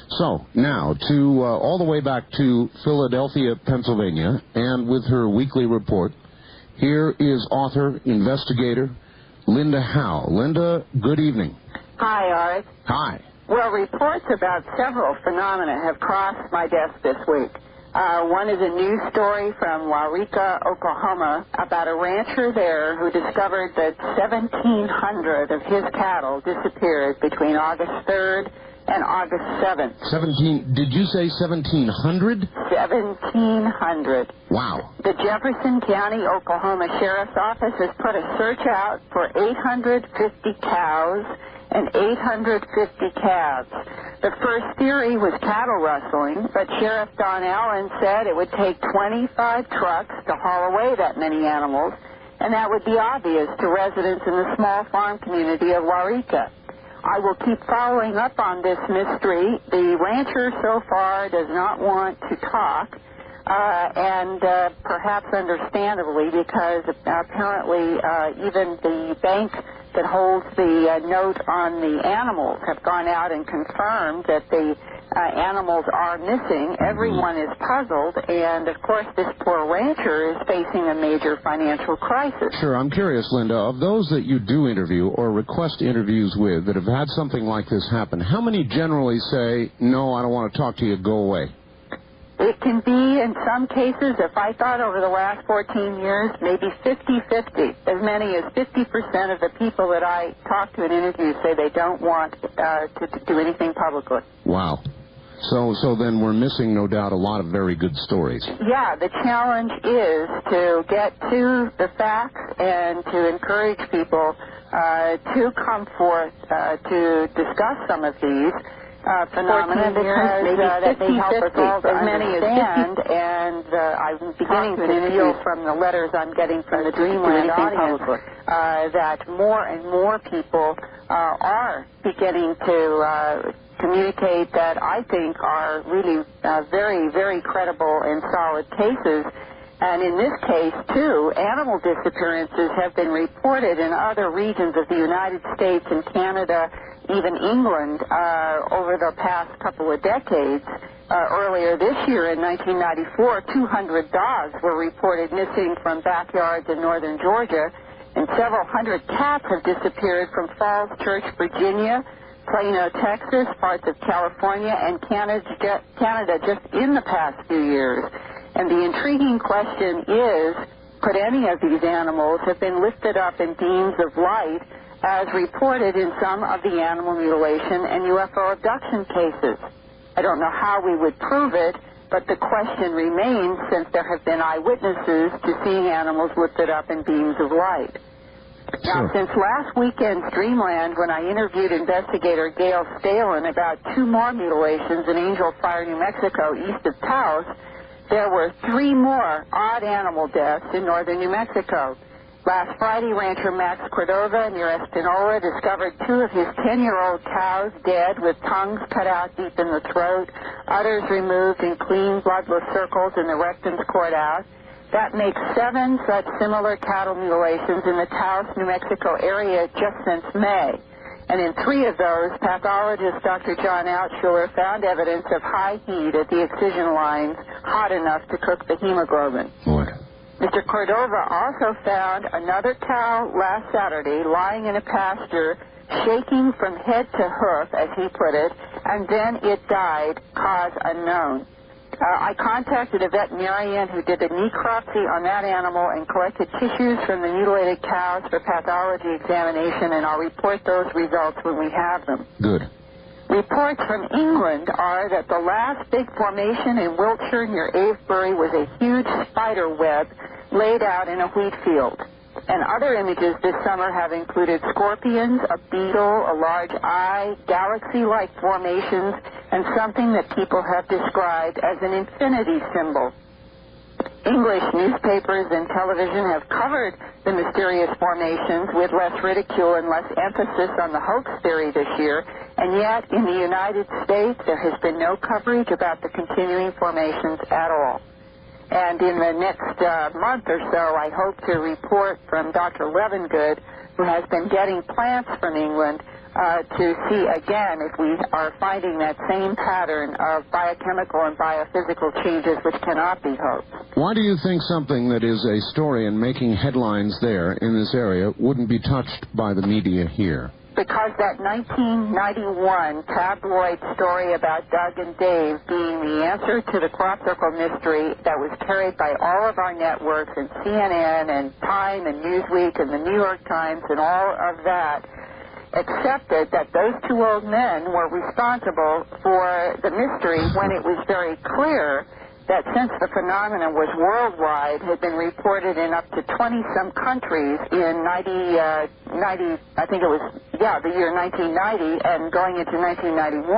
So, now, to all the way back to Philadelphia, Pennsylvania, and with her weekly report, here is author, investigator, Linda Howe. Linda, good evening. Hi, Art. Hi. Well, reports about several phenomena have crossed my desk this week. One is a news story from Waurika, Oklahoma, about a rancher there who discovered that 1,700 of his cattle disappeared between August 3rd and August 7th. Did you say 1,700? 1,700. Wow. The Jefferson County, Oklahoma Sheriff's Office has put a search out for 850 cows and 850 calves. The first theory was cattle rustling, but Sheriff Don Allen said it would take 25 trucks to haul away that many animals, and that would be obvious to residents in the small farm community of Waurika. I will keep following up on this mystery. The rancher so far does not want to talk, and perhaps understandably, because apparently even the bank that holds the note on the animals have gone out and confirmed that the animals are missing. Everyone is puzzled, and of course this poor rancher is facing a major financial crisis. Sure, I'm curious, Linda, of those that you do interview or request interviews with that have had something like this happen, how many generally say, no, I don't want to talk to you, go away? It can be, in some cases, if I thought over the last 14 years, maybe 50-50. As many as 50% of the people that I talk to in interviews say they don't want to do anything publicly. Wow. So then we're missing, no doubt, a lot of very good stories. Yeah, the challenge is to get to the facts and to encourage people to come forth to discuss some of these phenomena, because that may help us all to understand, and I'm beginning to feel from the letters I'm getting from the Dreamland audience that more and more people are beginning to communicate that I think are really very, very credible and solid cases. And in this case, too, animal disappearances have been reported in other regions of the United States and Canada, even England, over the past couple of decades. Earlier this year, in 1994, 200 dogs were reported missing from backyards in northern Georgia, and several hundred cats have disappeared from Falls Church, Virginia, Plano, Texas, parts of California, and Canada just in the past few years. And the intriguing question is, could any of these animals have been lifted up in beams of light as reported in some of the animal mutilation and UFO abduction cases? I don't know how we would prove it, but the question remains, since there have been eyewitnesses to seeing animals lifted up in beams of light. Now, since last weekend's Dreamland, when I interviewed investigator Gail Stalin about 2 more mutilations in Angel Fire, New Mexico, east of Taos, there were 3 more odd animal deaths in northern New Mexico. Last Friday, rancher Max Cordova near Espanola discovered 2 of his 10-year-old cows dead with tongues cut out deep in the throat, udders removed and clean bloodless circles in the rectums cored out. That makes 7 such similar cattle mutilations in the Taos, New Mexico area just since May. And in 3 of those, pathologist Dr. John Altshuler found evidence of high heat at the excision lines, hot enough to cook the hemoglobin. What? Mr. Cordova also found another cow last Saturday lying in a pasture, shaking from head to hoof, as he put it, and then it died, cause unknown. I contacted a veterinarian who did a necropsy on that animal and collected tissues from the mutilated cows for pathology examination, and I'll report those results when we have them. Good. Reports from England are that the last big formation in Wiltshire near Avebury was a huge spider web laid out in a wheat field. And other images this summer have included scorpions, a beetle, a large eye, galaxy-like formations, and something that people have described as an infinity symbol. English newspapers and television have covered the mysterious formations with less ridicule and less emphasis on the hoax theory this year, and yet in the United States there has been no coverage about the continuing formations at all. And in the next month or so, I hope to report from Dr. Levengood, who has been getting plants from England, to see again if we are finding that same pattern of biochemical and biophysical changes which cannot be hoax. Why do you think something that is a story and making headlines there in this area wouldn't be touched by the media here? Because that 1991 tabloid story about Doug and Dave being the answer to the crop circle mystery that was carried by all of our networks and CNN and Time and Newsweek and the New York Times and all of that accepted that those two old men were responsible for the mystery when it was very clear that since the phenomenon was worldwide, had been reported in up to 20-some countries in the year 1990, and going into 1991,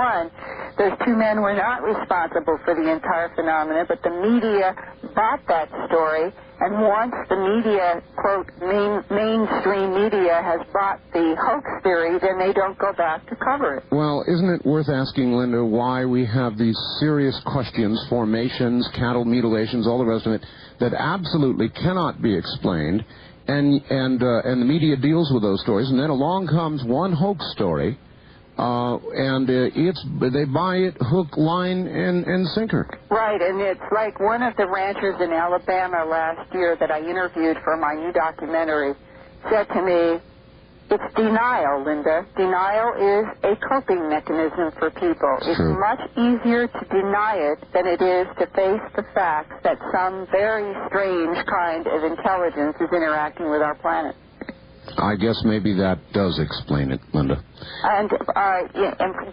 those two men were not responsible for the entire phenomenon, but the media bought that story, and once the media, quote, mainstream media has bought the hoax theory, then they don't go back to cover it. Well, isn't it worth asking, Linda, why we have these serious questions, formations, cattle mutilations, all the rest of it, that absolutely cannot be explained, and the media deals with those stories, and then along comes one hoax story, they buy it hook, line, and sinker. Right, and it's like one of the ranchers in Alabama last year that I interviewed for my new documentary said to me, it's denial, Linda. Denial is a coping mechanism for people. It's much easier to deny it than it is to face the facts that some very strange kind of intelligence is interacting with our planet. I guess maybe that does explain it, Linda. And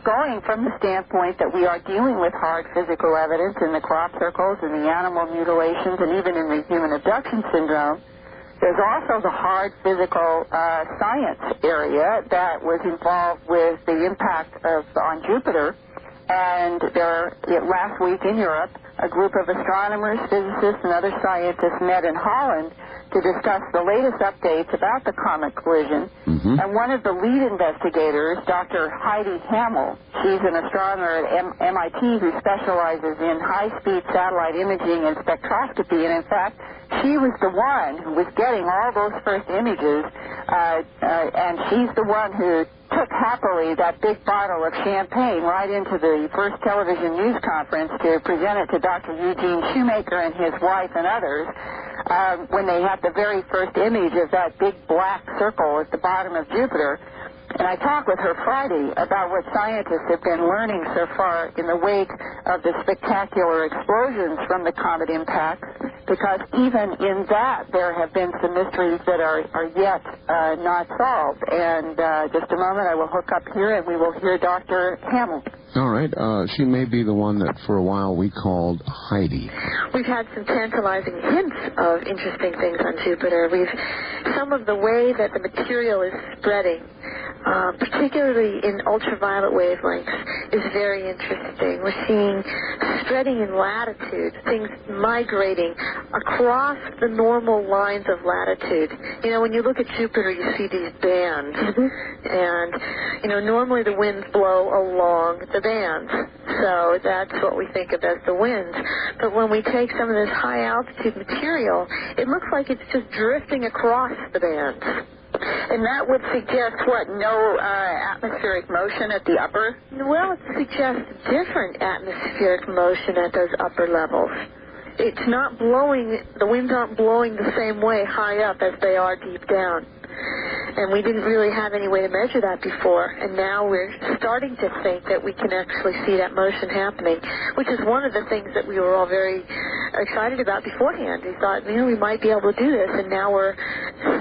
going from the standpoint that we are dealing with hard physical evidence in the crop circles and the animal mutilations and even in the human abduction syndrome, there's also the hard physical science area that was involved with the impact on Jupiter. And last week in Europe, a group of astronomers, physicists, and other scientists met in Holland to discuss the latest updates about the comet collision. Mm-hmm. And one of the lead investigators, Dr. Heidi Hamel, she's an astronomer at MIT who specializes in high-speed satellite imaging and spectroscopy. And in fact, she was the one who was getting all those first images, and she's the one who took happily that big bottle of champagne right into the first television news conference to present it to Dr. Eugene Shoemaker and his wife and others when they had the very first image of that big black circle at the bottom of Jupiter. And I talked with her Friday about what scientists have been learning so far in the wake of the spectacular explosions from the comet impact, because even in that there have been some mysteries that are yet not solved. And just a moment, I will hook up here and we will hear Dr. Hamel. All right. She may be the one that for a while we called Heidi. We've had some tantalizing hints of interesting things on Jupiter. Some of the way that the material is spreading, particularly in ultraviolet wavelengths, is very interesting. We're seeing spreading in latitude, things migrating across the normal lines of latitude. You know, when you look at Jupiter, you see these bands. Mm-hmm. And, you know, normally the winds blow along the bands. So that's what we think of as the winds. But when we take some of this high-altitude material, it looks like it's just drifting across the bands. And that would suggest what? No atmospheric motion at the upper? Well, it suggests different atmospheric motion at those upper levels. It's not blowing, the winds aren't blowing the same way high up as they are deep down. And we didn't really have any way to measure that before. And now we're starting to think that we can actually see that motion happening, which is one of the things that we were all very excited about beforehand. We thought, you know, we might be able to do this, and now we're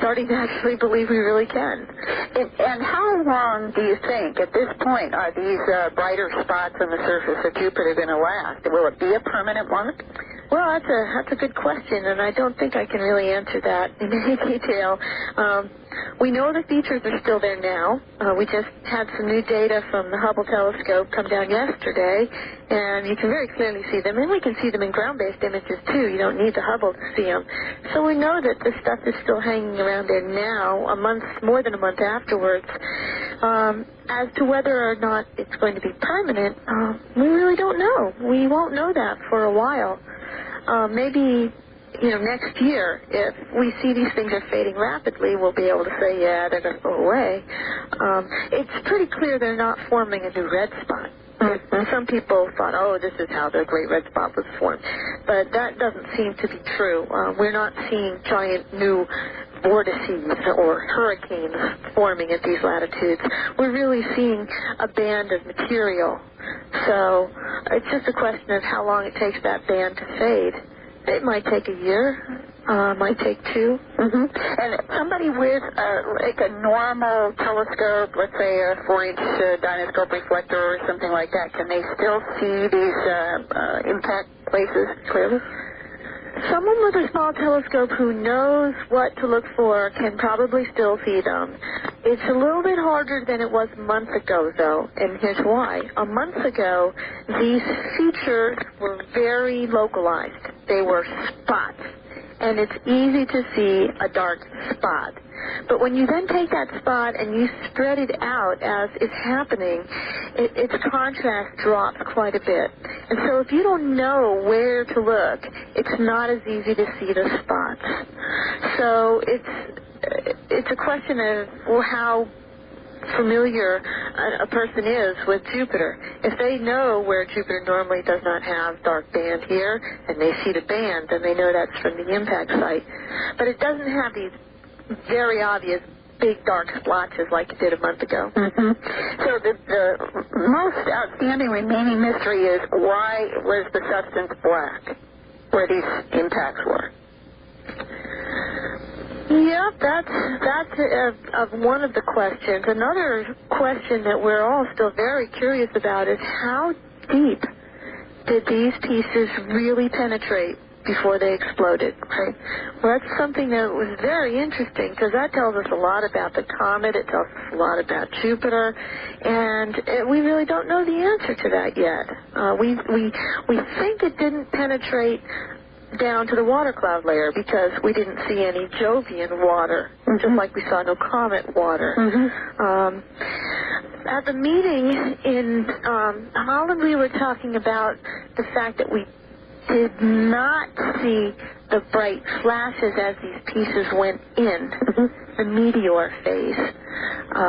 starting to actually believe we really can. And how long do you think, at this point, are these brighter spots on the surface of Jupiter going to last? Will it be a permanent one? Well, that's a good question, and I don't think I can really answer that in any detail. We know the features are still there now. We just had some new data from the Hubble telescope come down yesterday, and you can very clearly see them, and we can see them in ground-based images, too. You don't need the Hubble to see them. So we know that this stuff is still hanging around there now, more than a month afterwards. As to whether or not it's going to be permanent, we really don't know. We won't know that for a while. Maybe next year, if we see these things are fading rapidly, we'll be able to say, yeah, they're going to go away. It's pretty clear they're not forming a new red spot. Some people thought, oh, this is how the Great Red Spot was formed. But that doesn't seem to be true. We're not seeing giant new vortices or hurricanes forming at these latitudes. We're really seeing a band of material. So it's just a question of how long it takes that band to fade. It might take a year. Might take two. And somebody with like a normal telescope, let's say a 4-inch dynoscope reflector or something like that, can they still see these impact places clearly? Someone with a small telescope who knows what to look for can probably still see them. It's a little bit harder than it was months ago, though, and here's why. A month ago, these features were very localized. They were spots, and it's easy to see a dark spot. But when you then take that spot and you spread it out as it's happening, its contrast drops quite a bit. And so if you don't know where to look, it's not as easy to see the spots. So it's a question of how familiar a person is with Jupiter. If they know where Jupiter normally does not have dark band here, and they see the band, then they know that's from the impact site. But it doesn't have these very obvious big dark splotches like it did a month ago. So the most outstanding remaining mystery is why was the substance black where these impacts were? Yeah, that's one of the questions. Another question that we're all still very curious about is how deep did these pieces really penetrate before they exploded? Right? Well, that's something that was very interesting because that tells us a lot about the comet. It tells us a lot about Jupiter, and we really don't know the answer to that yet. We think it didn't penetrate down to the water cloud layer because we didn't see any Jovian water, just like we saw no comet water. At the meeting in Holland, we were talking about the fact that we did not see the bright flashes as these pieces went in, the meteor phase.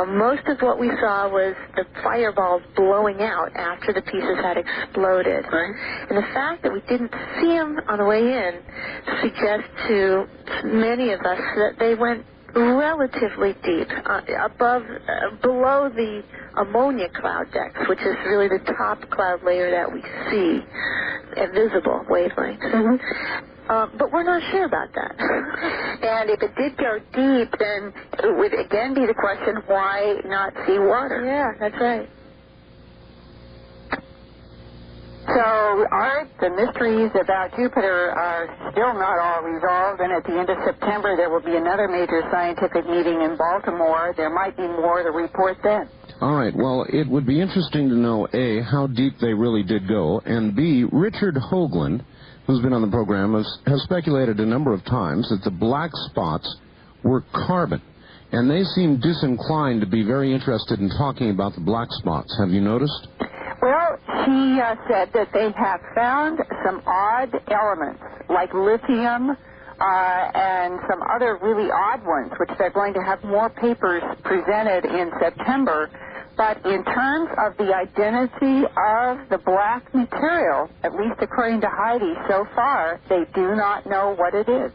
Most of what we saw was the fireballs blowing out after the pieces had exploded. And the fact that we didn't see them on the way in suggests to many of us that they went relatively deep, below the ammonia cloud decks, which is really the top cloud layer that we see at visible wavelengths. But we're not sure about that. And if it did go deep, then it would again be the question, why not see water? Yeah, that's right. So, Art, the mysteries about Jupiter are still not all resolved, and at the end of September there will be another major scientific meeting in Baltimore. There might be more to report then. All right. Well, it would be interesting to know, A, how deep they really did go, and B, Richard Hoagland, who's been on the program, has speculated a number of times that the black spots were carbon, and they seem disinclined to be very interested in talking about the black spots. Have you noticed? Well, she said that they have found some odd elements, like lithium and some other really odd ones, which they're going to have more papers presented in September. But in terms of the identity of the black material, at least according to Heidi so far, they do not know what it is.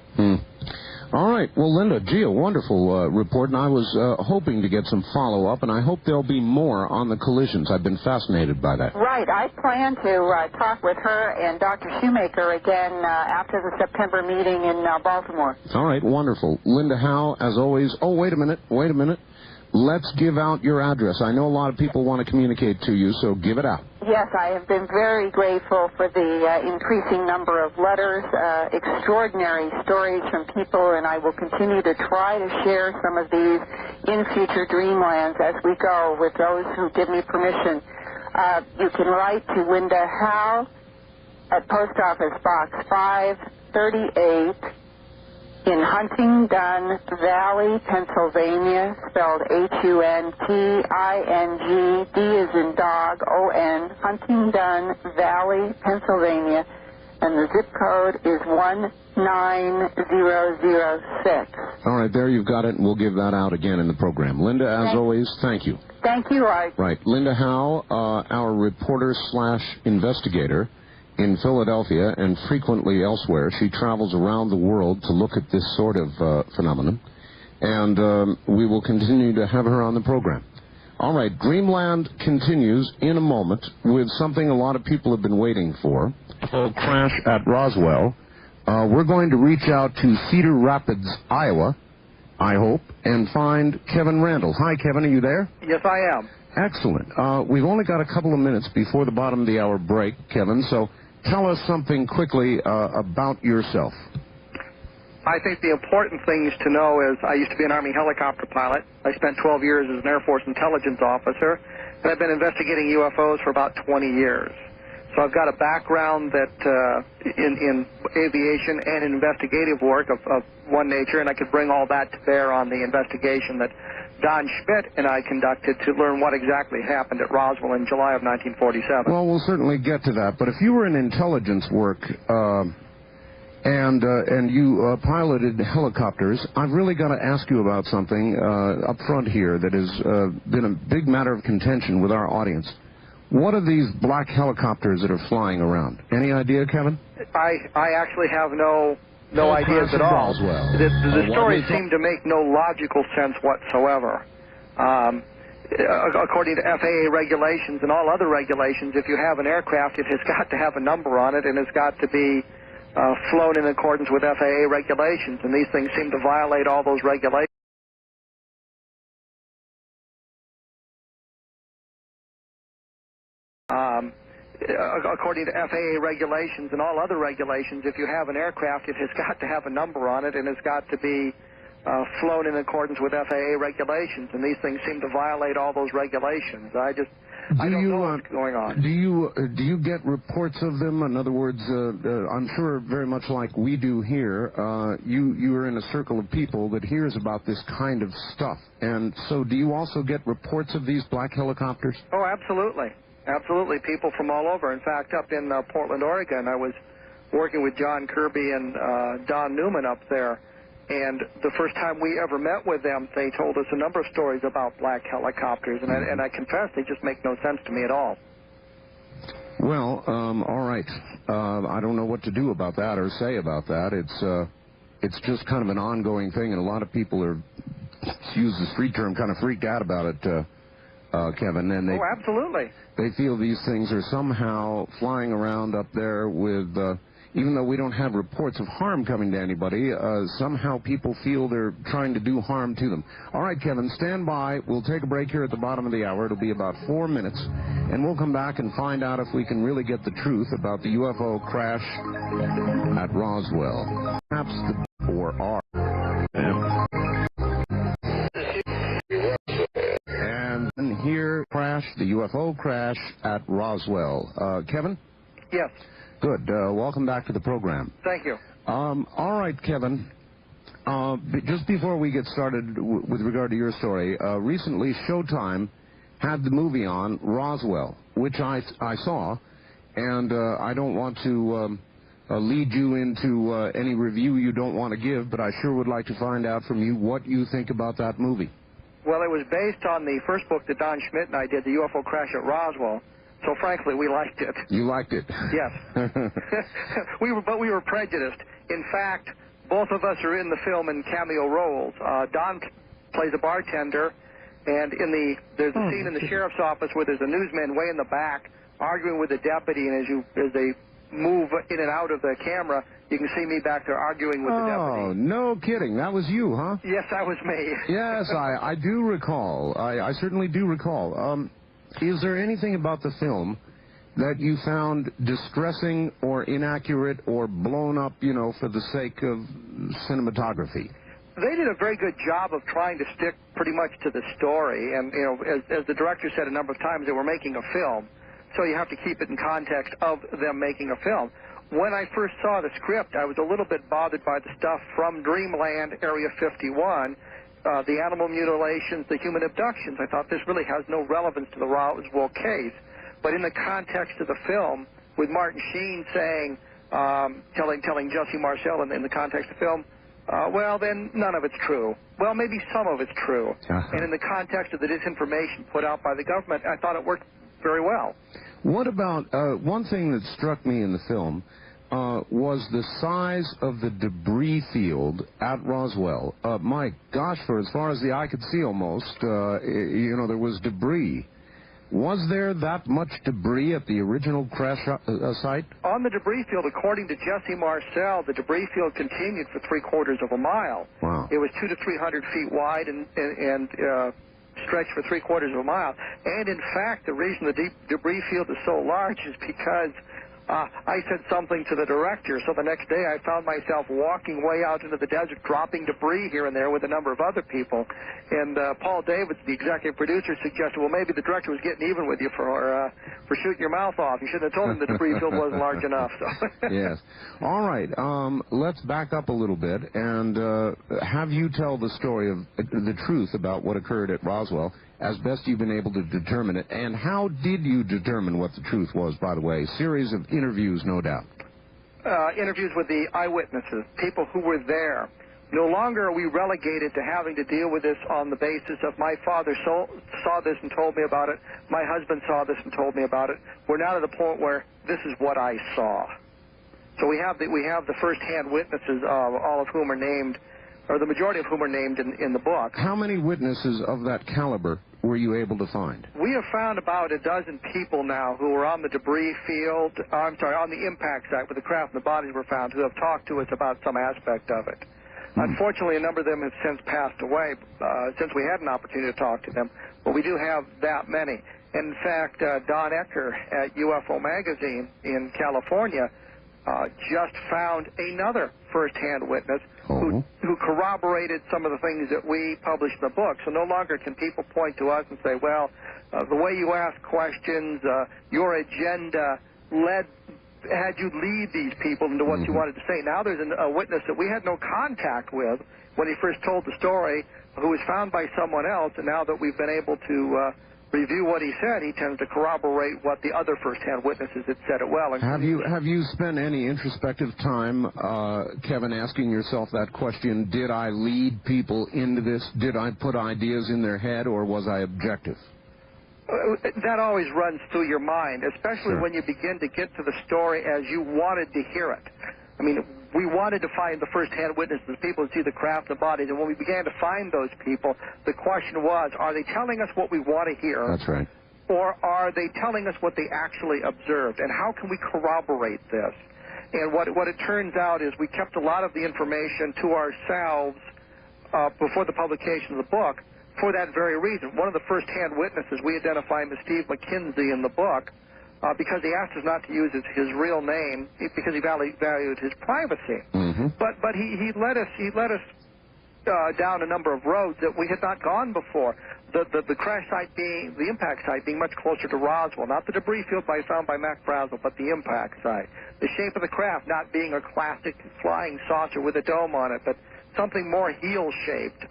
All right. Well, Linda, gee, a wonderful report, and I was hoping to get some follow-up, and I hope there'll be more on the collisions. I've been fascinated by that. Right. I plan to talk with her and Dr. Shoemaker again after the September meeting in Baltimore. All right. Wonderful. Linda Howe, as always. Oh, wait a minute. Let's give out your address. I know a lot of people want to communicate to you, so give it out. Yes, I have been very grateful for the increasing number of letters, extraordinary stories from people, and I will continue to try to share some of these in future Dreamlands as we go with those who give me permission. You can write to Linda Howe at Post Office Box 538 in Huntingdon Valley, Pennsylvania, spelled Hunting, D as in dog, O-N, Huntingdon Valley, Pennsylvania, and the zip code is 19006. All right, there you've got it, and we'll give that out again in the program. Linda, as always, thank you. Thank you, Art. Right. Linda Howe, our reporter/investigator in Philadelphia and frequently elsewhere. She travels around the world to look at this sort of phenomenon, and we will continue to have her on the program. All right, Dreamland continues in a moment with something a lot of people have been waiting for, a crash at Roswell. We're going to reach out to Cedar Rapids, Iowa, I hope, and find Kevin Randle. Hi, Kevin, are you there? Yes, I am. Excellent. We've only got a couple of minutes before the bottom of the hour break, Kevin, so tell us something quickly about yourself. I think the important things to know is I used to be an Army helicopter pilot. I spent 12 years as an Air Force intelligence officer, and I've been investigating UFOs for about 20 years. So I've got a background that in aviation and in investigative work of one nature, and I could bring all that to bear on the investigation that Don Schmidt and I conducted to learn what exactly happened at Roswell in July of 1947. Well, we'll certainly get to that, but if you were in intelligence work and you piloted helicopters, I've really got to ask you about something up front here that has been a big matter of contention with our audience. What are these black helicopters that are flying around? Any idea, Kevin? I actually have no ideas at all. The stories seem to make no logical sense whatsoever. According to FAA regulations and all other regulations, if you have an aircraft, it has got to have a number on it and it's got to be flown in accordance with FAA regulations, and these things seem to violate all those regulations. According to FAA regulations and all other regulations, if you have an aircraft, it has got to have a number on it and it's got to be flown in accordance with FAA regulations, and these things seem to violate all those regulations. I don't know what's going on. Do you get reports of them? In other words, I'm sure very much like we do here, you are in a circle of people that hears about this kind of stuff. And so do you also get reports of these black helicopters? Oh, absolutely. Absolutely. People from all over. In fact, up in Portland, Oregon, I was working with John Kirby and Don Newman up there. And the first time we ever met with them, they told us a number of stories about black helicopters, and I confess they just make no sense to me at all. Well, all right. I don't know what to do about that or say about that. It's just kind of an ongoing thing, and a lot of people are, to use the street term, kind of freaked out about it, Kevin. And oh, absolutely. They feel these things are somehow flying around up there with... even though we don't have reports of harm coming to anybody, somehow people feel they're trying to do harm to them. All right, Kevin, stand by. We'll take a break here at the bottom of the hour. It'll be about 4 minutes, and we'll come back and find out if we can really get the truth about the UFO crash at Roswell. Perhaps the 4R. And here, the UFO crash at Roswell. Kevin? Yes. Good. Welcome back to the program. Thank you. All right, Kevin. Just before we get started with regard to your story, recently Showtime had the movie on, Roswell, which I saw, and I don't want to lead you into any review you don't want to give, but I sure would like to find out from you what you think about that movie. Well, it was based on the first book that Don Schmidt and I did, The UFO Crash at Roswell. So, frankly, we liked it. You liked it? Yes. But we were prejudiced. In fact, both of us are in the film in cameo roles. Don plays a bartender, and there's a scene in the sheriff's office where there's a newsman way in the back arguing with a deputy, and as they move in and out of the camera, you can see me back there arguing with the deputy. Oh, no kidding. That was you, huh? Yes, that was me. Yes, I do recall. I certainly do recall. Is there anything about the film that you found distressing or inaccurate or blown up, for the sake of cinematography? They did a very good job of trying to stick pretty much to the story. And, as the director said a number of times, they were making a film. So you have to keep it in context of them making a film. When I first saw the script, I was a little bit bothered by the stuff from Dreamland Area 51, the animal mutilations, the human abductions. I thought this really has no relevance to the Roswell case. But in the context of the film, with Martin Sheen saying, telling Jesse Marcel in the context of film, well, then none of it's true. Well, maybe some of it's true. And in the context of the disinformation put out by the government, I thought it worked very well. What about, one thing that struck me in the film was the size of the debris field at Roswell. My gosh, for as far as the eye could see almost, you know, there was debris. Was there that much debris at the original crash site? On the debris field, according to Jesse Marcel, the debris field continued for 3/4 of a mile. Wow. It was 200 to 300 feet wide and stretched for 3/4 of a mile. And in fact, the reason the debris field is so large is because I said something to the director, so the next day I found myself walking way out into the desert, dropping debris here and there with a number of other people. And Paul Davids, the executive producer, suggested, well, maybe the director was getting even with you for shooting your mouth off. You shouldn't have told him the debris field wasn't large enough. So. Yes. All right. Let's back up a little bit and have you tell the story of the truth about what occurred at Roswell as best you've been able to determine it. And how did you determine what the truth was, by the way? Series of interviews, no doubt. Interviews with the eyewitnesses, people who were there. No longer are we relegated to having to deal with this on the basis of my father saw this and told me about it, my husband saw this and told me about it. We're now to the point where this is what I saw. So we have the first-hand witnesses, all of whom are named, or the majority of whom are named in the book. How many witnesses of that caliber were you able to find? We have found about a dozen people now who were on the debris field, on the impact site where the craft and the bodies were found, who have talked to us about some aspect of it. Unfortunately, a number of them have since passed away since we had an opportunity to talk to them, but we do have that many. And in fact, Don Ecker at UFO Magazine in California just found another first-hand witness who corroborated some of the things that we published in the book. So no longer can people point to us and say, well, the way you ask questions, your agenda had you lead these people into what you wanted to say. Now there's a witness that we had no contact with when he first told the story, who was found by someone else, and now that we've been able to review what he said, he tends to corroborate what the other first-hand witnesses had said it well. Have you spent any introspective time, Kevin, asking yourself that question, did I lead people into this? Did I put ideas in their head, or was I objective? That always runs through your mind, especially when you begin to get to the story as you wanted to hear it. I mean, we wanted to find the first-hand witnesses, people who see the craft and bodies, and when we began to find those people, the question was, are they telling us what we want to hear? That's right. Or are they telling us what they actually observed? And how can we corroborate this? And what it turns out is we kept a lot of the information to ourselves before the publication of the book for that very reason. One of the first-hand witnesses we identified as Steve McKinsey in the book because he asked us not to use his real name because he valued his privacy. But he led us down a number of roads that we had not gone before. The crash site the impact site being much closer to Roswell, not the debris field found by Mac Brazel, but the impact site. The shape of the craft not being a classic flying saucer with a dome on it, but something more heel-shaped,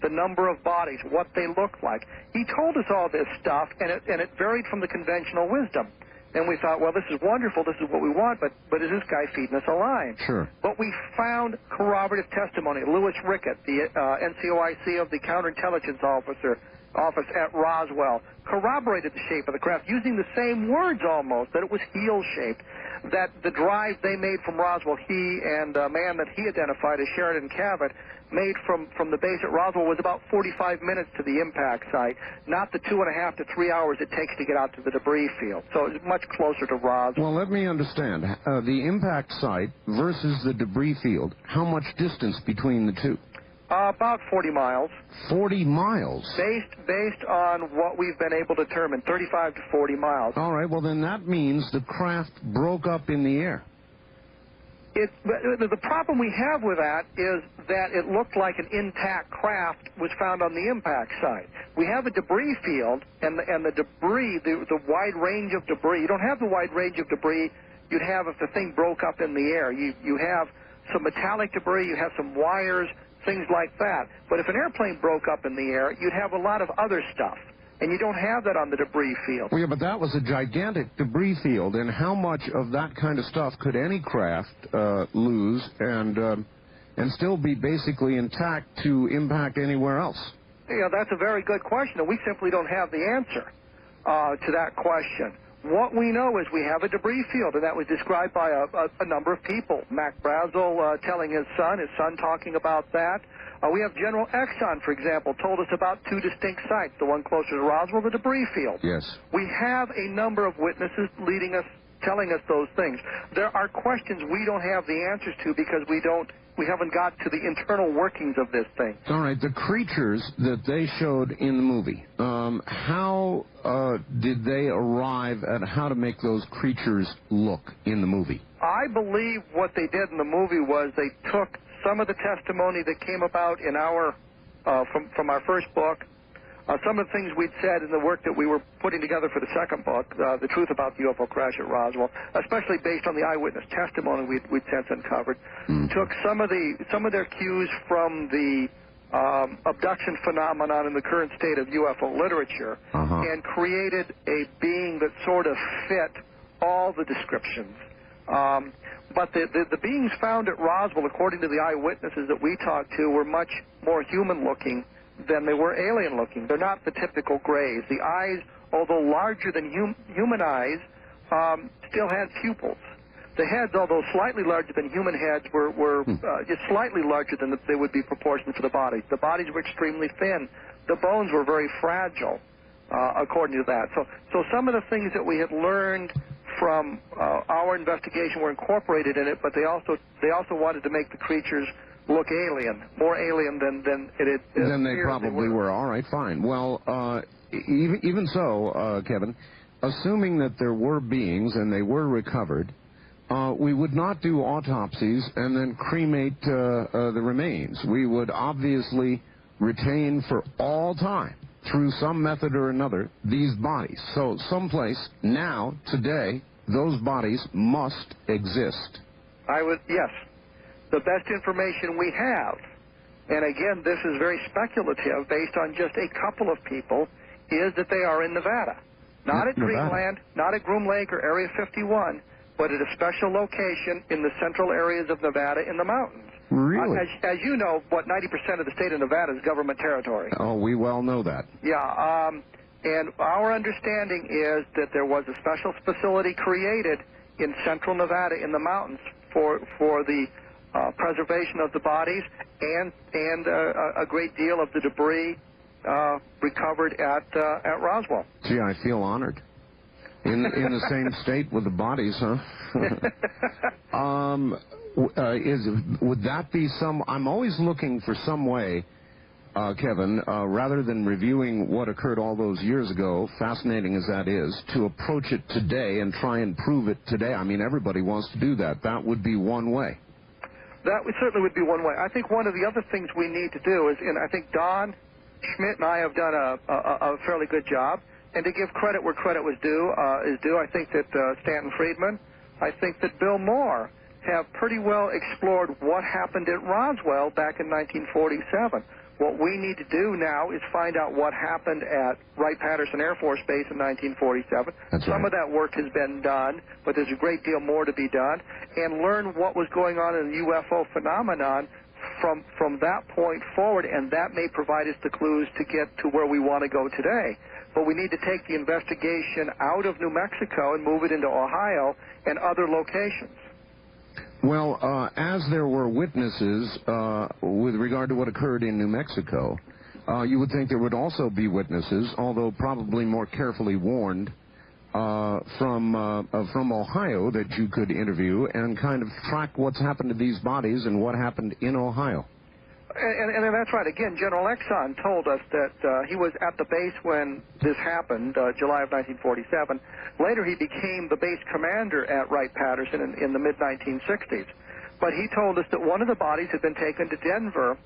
the number of bodies, what they look like. He told us all this stuff, and it varied from the conventional wisdom. And we thought, well, this is wonderful, this is what we want, but is this guy feeding us a line? Sure. But we found corroborative testimony. Louis Rickett, the NCOIC of the counterintelligence office at Roswell, corroborated the shape of the craft using the same words almost, that it was heel-shaped, that the drive they made from Roswell, he and a man that he identified as Sheridan Cavett, made from the base at Roswell was about 45 minutes to the impact site, not the 2.5 to 3 hours it takes to get out to the debris field. So it's much closer to Roswell. Well, let me understand. The impact site versus the debris field, how much distance between the two? About 40 miles. 40 miles? Based on what we've been able to determine, 35 to 40 miles. All right, well, then that means the craft broke up in the air. The problem we have with that is that it looked like an intact craft was found on the impact site. We have a debris field, and the debris, the wide range of debris, you don't have the wide range of debris you'd have if the thing broke up in the air. You have some metallic debris, you have some wires, things like that. But if an airplane broke up in the air, you'd have a lot of other stuff. and you don't have that on the debris field. Well, yeah, but that was a gigantic debris field, and how much of that kind of stuff could any craft lose and still be basically intact to impact anywhere else? Yeah, that's a very good question, and we simply don't have the answer to that question. What we know is we have a debris field, and that was described by a number of people. Mac Brazel telling his son talking about that. We have General Exxon, for example, told us about two distinct sites, the one closer to Roswell, the debris field. Yes. We have a number of witnesses telling us those things. There are questions we don't have the answers to because we haven't got to the internal workings of this thing. All right, the creatures that they showed in the movie, how did they arrive at how to make those creatures look in the movie? I believe what they did in the movie was they took some of the testimony that came about in our from our first book, some of the things we'd said in the work that we were putting together for the second book, The Truth About the UFO Crash at Roswell, especially based on the eyewitness testimony we'd since uncovered, took some of their cues from the abduction phenomenon in the current state of UFO literature, and created a being that sort of fit all the descriptions. But the beings found at Roswell, according to the eyewitnesses that we talked to, were much more human-looking than they were alien-looking. They're not the typical grays. The eyes, although larger than human eyes, still had pupils. The heads, although slightly larger than human heads, were just slightly larger than they would be proportioned for the bodies. The bodies were extremely thin. The bones were very fragile, according to that. So some of the things that we had learned from our investigation were incorporated in it, but they also wanted to make the creatures look alien, more alien than they probably were. All right, fine. Well, even so, Kevin, assuming that there were beings and they were recovered, we would not do autopsies and then cremate the remains. We would obviously retain for all time, through some method or another, these bodies. So someplace now, today, those bodies must exist. Yes. The best information we have, and again, this is very speculative based on just a couple of people, is that they are in Nevada. Not at Greenland, not at Groom Lake or Area 51, but at a special location in the central areas of Nevada in the mountains. Really? As you know, 90% of the state of Nevada is government territory. Oh, we well know that. Yeah, and our understanding is that there was a special facility created in central Nevada in the mountains for the preservation of the bodies and a great deal of the debris recovered at Roswell. Gee, I feel honored. In the same state with the bodies, huh? Would that be some? I'm always looking for some way, Kevin, rather than reviewing what occurred all those years ago, fascinating as that is, to approach it today and try and prove it today. I mean, everybody wants to do that. That would be one way. That certainly would be one way. I think one of the other things we need to do is, and I think Don Schmidt and I have done a fairly good job, and to give credit where credit was due, I think that Stanton Friedman, I think that Bill Moore have pretty well explored what happened at Roswell back in 1947. What we need to do now is find out what happened at Wright-Patterson Air Force Base in 1947. Some of that work has been done, but there's a great deal more to be done, and learn what was going on in the UFO phenomenon from that point forward, and that may provide us the clues to get to where we want to go today. But we need to take the investigation out of New Mexico and move it into Ohio and other locations. Well, as there were witnesses with regard to what occurred in New Mexico, you would think there would also be witnesses, although probably more carefully warned, from Ohio that you could interview and kind of track what's happened to these bodies and what happened in Ohio. And that's right. Again, General Exxon told us that he was at the base when this happened, July of 1947. Later, he became the base commander at Wright-Patterson in the mid-1960s. But he told us that one of the bodies had been taken to Denver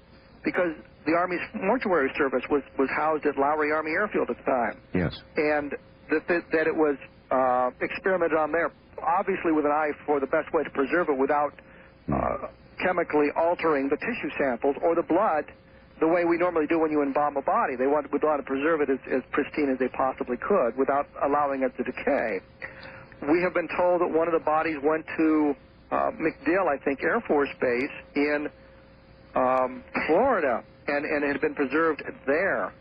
because the Army's mortuary service was housed at Lowry Army Airfield at the time. Yes. And that it was experimented on there, obviously with an eye for the best way to preserve it without chemically altering the tissue samples or the blood the way we normally do when you embalm a body. They would want to preserve it as pristine as they possibly could without allowing it to decay. We have been told that one of the bodies went to MacDill, I think, Air Force Base in Florida, and it had been preserved there.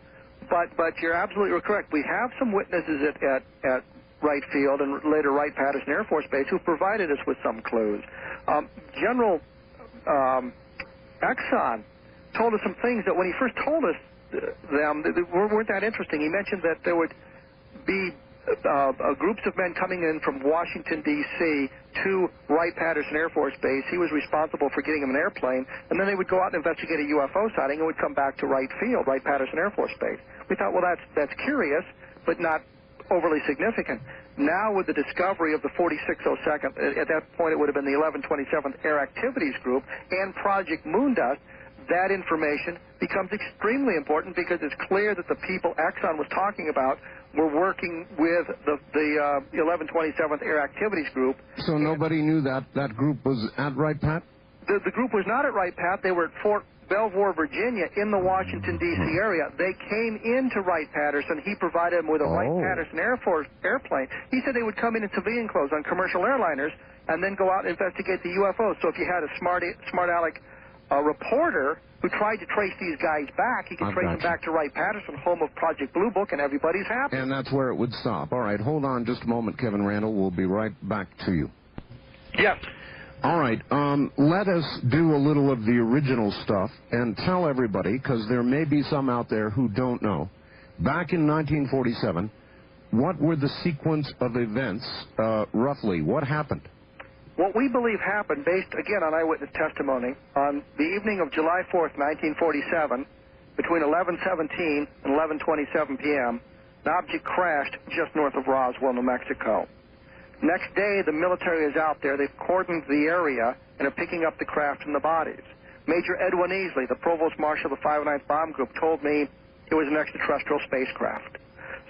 But you're absolutely correct. We have some witnesses at Wright Field and later Wright-Patterson Air Force Base who provided us with some clues. General Exxon told us some things that when he first told us them weren't that interesting. He mentioned that there would be groups of men coming in from Washington, D.C. to Wright-Patterson Air Force Base. He was responsible for getting them an airplane, and then they would go out and investigate a UFO sighting and would come back to Wright Field, Wright-Patterson Air Force Base. We thought, well, that's curious, but not overly significant. Now with the discovery of the 4602nd, at that point it would have been the 1127th Air Activities Group, and Project Moondust, that information becomes extremely important because it's clear that the people Exxon was talking about were working with the 1127th Air Activities Group. So nobody knew that group was at Wright-Pat? The group was not at Wright-Pat. They were at Fort Belvoir, Virginia, in the Washington, D.C. area. They came into Wright-Patterson. He provided them with a Wright-Patterson Air Force airplane. He said they would come in civilian clothes on commercial airliners and then go out and investigate the UFOs. So if you had a smart aleck reporter who tried to trace these guys back, he could trace them back to Wright-Patterson, home of Project Blue Book, and everybody's happy. And that's where it would stop. All right, hold on just a moment, Kevin Randle. We'll be right back to you. Yes. All right, let us do a little of the original stuff and tell everybody, because there may be some out there who don't know. Back in 1947, what were the sequence of events, roughly? What happened? What we believe happened, based, again, on eyewitness testimony, on the evening of July 4th, 1947, between 11:17 and 11:27 p.m., an object crashed just north of Roswell, New Mexico. Next day, the military is out there. They've cordoned the area and are picking up the craft and the bodies. Major Edwin Easley, the Provost Marshal of the 509th Bomb Group, told me it was an extraterrestrial spacecraft.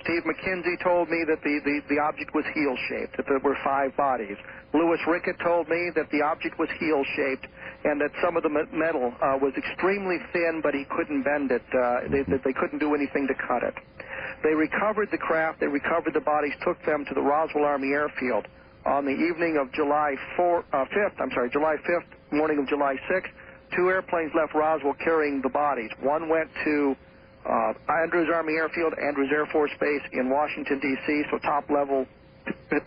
Steve McKenzie told me that the object was heel-shaped, that there were 5 bodies. Louis Rickett told me that the object was heel-shaped and that some of the metal was extremely thin, but he couldn't bend it. They couldn't do anything to cut it. They recovered the craft, they recovered the bodies, took them to the Roswell Army Airfield. On the evening of July 5th, morning of July 6th, 2 airplanes left Roswell carrying the bodies. One went to Andrews Army Airfield, Andrews Air Force Base in Washington, D.C., so top-level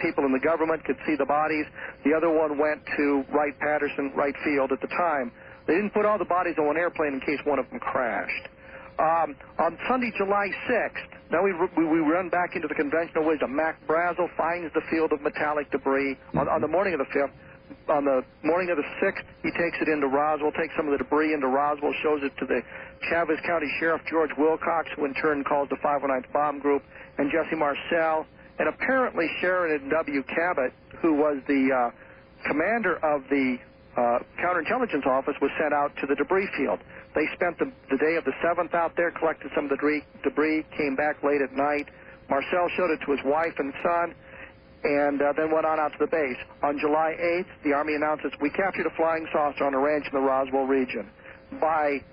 people in the government could see the bodies. The other one went to Wright-Patterson, Wright Field at the time. They didn't put all the bodies on one airplane in case one of them crashed. On Sunday, July 6th, now we run back into the conventional wisdom. Mac Brazel finds the field of metallic debris on the morning of the 5th. On the morning of the 6th, he takes it into Roswell, takes some of the debris into Roswell, shows it to the Chavez County Sheriff George Wilcox, who in turn calls the 509th Bomb Group, and Jesse Marcel, and apparently Sheridan W. Cabot, who was the commander of the counterintelligence office, was sent out to the debris field. They spent the day of the 7th out there, collected some of the debris, came back late at night. Marcel showed it to his wife and son, and then went on out to the base. On July 8th, the Army announces, we captured a flying saucer on a ranch in the Roswell region. By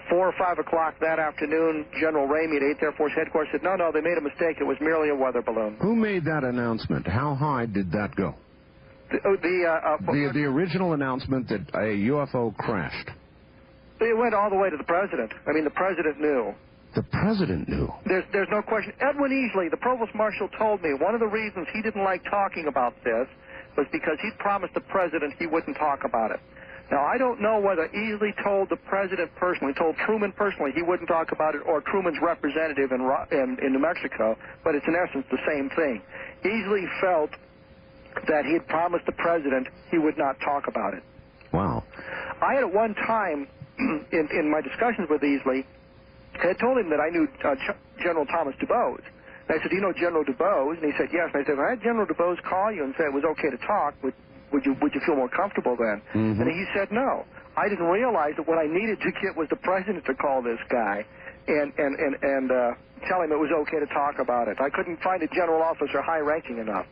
4 or 5 o'clock that afternoon, General Ramey at 8th Air Force Headquarters said, no, they made a mistake. It was merely a weather balloon. Who made that announcement? How high did that go? The original announcement that a UFO crashed. It went all the way to the president. I mean, the president knew. The president knew. There's no question. Edwin Easley, the provost marshal, told me one of the reasons he didn't like talking about this was because he'd promised the president he wouldn't talk about it. Now, I don't know whether Easley told the president personally, told Truman personally he wouldn't talk about it, or Truman's representative in New Mexico, but it's in essence the same thing. Easley felt that he had promised the president he would not talk about it. Wow. I had at one time, in my discussions with Easley, I had told him that I knew General Thomas DuBose. And I said, do you know General DuBose? And he said, yes. And I said, well, I had General DuBose call you and say it was okay to talk. Would you feel more comfortable then? Mm-hmm. And he said, no. I didn't realize that what I needed to get was the president to call this guy and tell him it was okay to talk about it. I couldn't find a general officer high-ranking enough.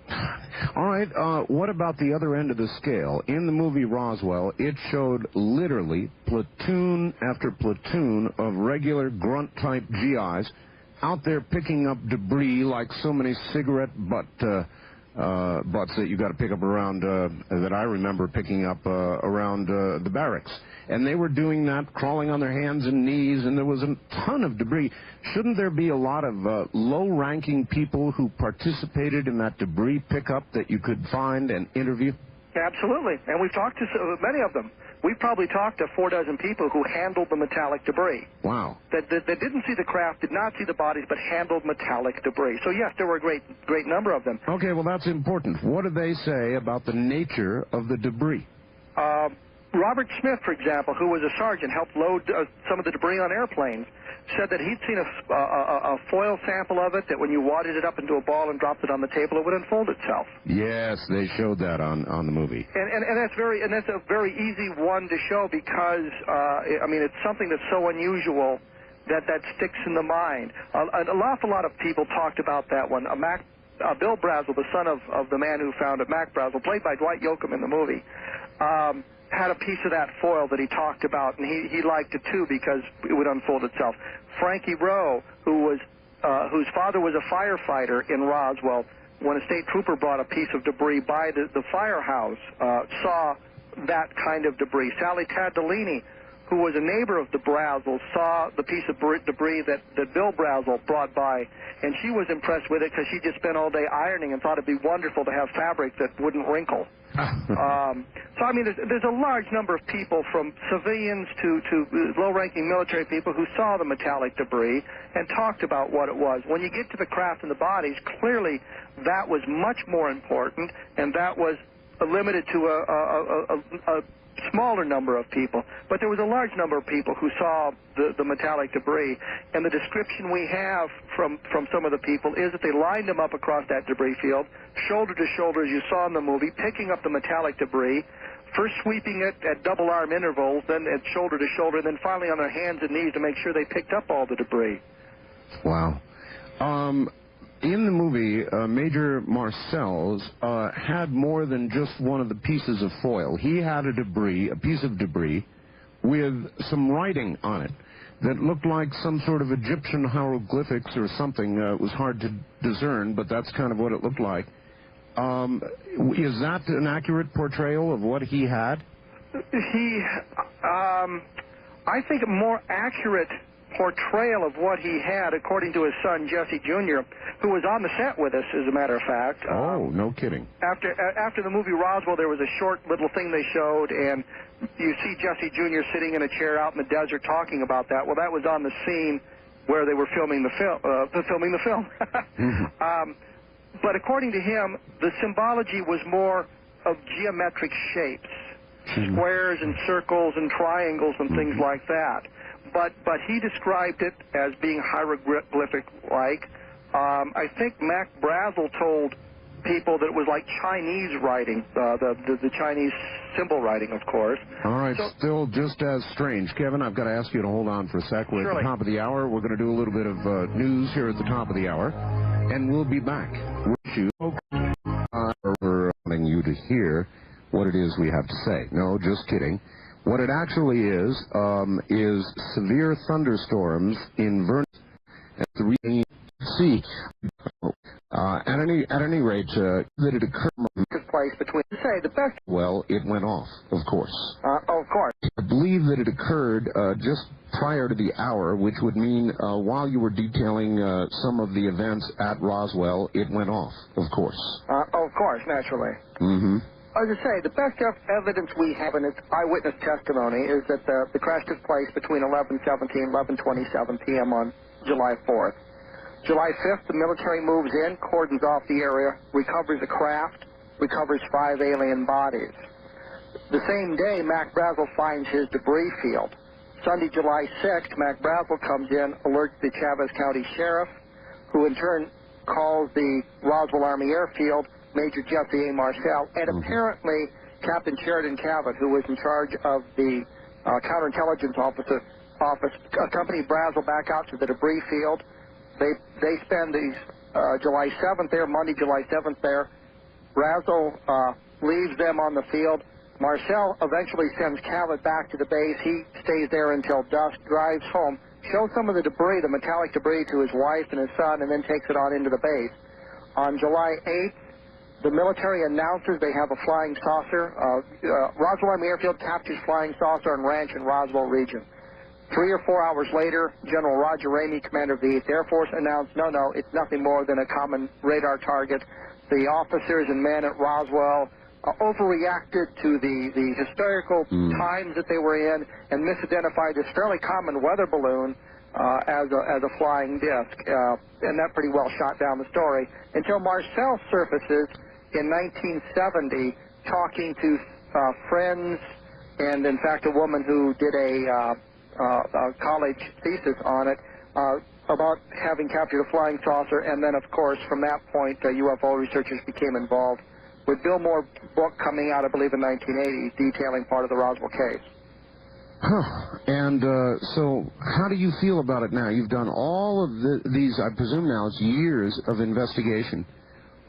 All right, what about the other end of the scale? In the movie Roswell, it showed literally platoon after platoon of regular grunt-type GIs out there picking up debris like so many cigarette butts that you got to pick up around, that I remember picking up around the barracks. And they were doing that, crawling on their hands and knees, and there was a ton of debris. Shouldn't there be a lot of low-ranking people who participated in that debris pickup that you could find and interview? Absolutely, and we've talked to many of them. We've probably talked to 4 dozen people who handled the metallic debris. Wow. That didn't see the craft, did not see the bodies, but handled metallic debris. So, yes, there were a great number of them. Okay, well, that's important. What do they say about the nature of the debris? Robert Smith, for example, who was a sergeant, helped load some of the debris on airplanes, said that he'd seen a foil sample of it, that when you wadded it up into a ball and dropped it on the table, it would unfold itself. Yes, they showed that on the movie. And that's a very easy one to show because, I mean, it's something that's so unusual that sticks in the mind. An awful lot of people talked about that one. Bill Brazel, the son of the man who found it, Mac Brazel, played by Dwight Yoakam in the movie, had a piece of that foil that he talked about, and he liked it too because it would unfold itself. Frankie Rowe, whose father was a firefighter in Roswell, when a state trooper brought a piece of debris by the firehouse, saw that kind of debris. Sally Tadolini, who was a neighbor of the Brazels, saw the piece of debris that Bill Brazel brought by, and she was impressed with it because she just spent all day ironing and thought it'd be wonderful to have fabric that wouldn't wrinkle. So, I mean, there's a large number of people, from civilians to low-ranking military people, who saw the metallic debris and talked about what it was. When you get to the craft and the bodies, clearly that was much more important, and that was limited to a smaller number of people. But there was a large number of people who saw the metallic debris, and the description we have from some of the people is that they lined them up across that debris field, shoulder to shoulder, as you saw in the movie, picking up the metallic debris, first sweeping it at double arm intervals, then at shoulder to shoulder, and then finally on their hands and knees to make sure they picked up all the debris. Wow. In the movie, Major Marcells had more than just one of the pieces of foil. He had a piece of debris with some writing on it that looked like some sort of Egyptian hieroglyphics or something. It was hard to discern, but that's kind of what it looked like. Is that an accurate portrayal of what he had? I think a more accurate portrayal of what he had, according to his son Jesse Jr., who was on the set with us, as a matter of fact. Oh, no kidding. After the movie Roswell, there was a short little thing they showed, and you see Jesse Jr. sitting in a chair out in the desert talking about that. Well, that was on the scene where they were filming the film. But according to him, the symbology was more of geometric shapes, squares and circles and triangles and things like that. But he described it as being hieroglyphic-like. I think Mac Brazel told people that it was like Chinese writing, the Chinese symbol writing, of course. All right, so, still just as strange. Kevin, I've got to ask you to hold on for a sec. We're at the top of the hour. We're going to do a little bit of news here at the top of the hour, and we'll be back with you. We're wanting you to hear what it is we have to say. No, just kidding. What it actually is severe thunderstorms in Vernon at the sea. At any rate, that it occurred place between, say, the best. Well, it went off, of course. Of course. I believe that it occurred just prior to the hour, which would mean while you were detailing some of the events at Roswell, it went off, of course. Of course, naturally. Mm-hmm. As I say, the best evidence we have in its eyewitness testimony is that the crash took place between 11:17 and 11:27 p.m. on July 4th. July 5th, the military moves in, cordons off the area, recovers the craft, recovers 5 alien bodies. The same day, Mac Brazel finds his debris field. Sunday, July 6th, Mac Brazel comes in, alerts the Chavez County Sheriff, who in turn calls the Roswell Army Airfield, Major Jesse A. Marcel, and apparently Captain Sheridan Cavett, who was in charge of the counterintelligence office, accompanied Brazel back out to the debris field. They spend these July 7th there, Monday, July 7th there. Roswell leaves them on the field. Marcel eventually sends Cavett back to the base. He stays there until dusk, drives home, shows some of the debris, the metallic debris, to his wife and his son, and then takes it on into the base. On July 8th, the military announces they have a flying saucer. Roswell Army Airfield captures flying saucer and ranch in Roswell region. 3 or 4 hours later, General Roger Ramey, commander of the 8th Air Force, announced, no, it's nothing more than a common radar target. The officers and men at Roswell overreacted to the historical times that they were in and misidentified this fairly common weather balloon as a flying disc. And that pretty well shot down the story until Marcel surfaces in 1970 talking to friends and, in fact, a woman who did a college thesis on it about having captured a flying saucer. And then, of course, from that point, UFO researchers became involved with Bill Moore's book coming out, I believe, in 1980, detailing part of the Roswell case. And so how do you feel about it now? You've done all of these, I presume now it's years of investigation.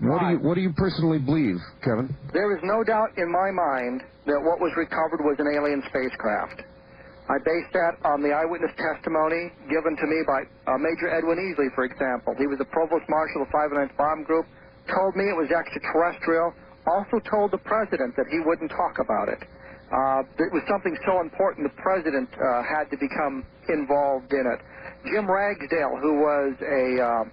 What do you personally believe, Kevin? There is no doubt in my mind that what was recovered was an alien spacecraft. I based that on the eyewitness testimony given to me by Major Edwin Easley, for example. He was the Provost Marshal of the 509th Bomb Group, told me it was extraterrestrial, also told the President that he wouldn't talk about it. It was something so important the President had to become involved in it. Jim Ragsdale, who was a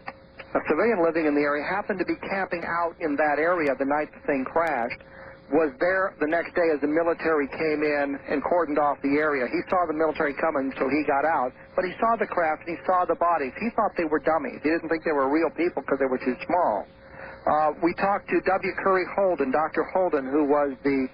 civilian living in the area, happened to be camping out in that area the night the thing crashed, was there the next day as the military came in and cordoned off the area. He saw the military coming, so he got out. But he saw the craft and he saw the bodies. He thought they were dummies. He didn't think they were real people because they were too small. We talked to W. Curry Holden, Dr. Holden, who was the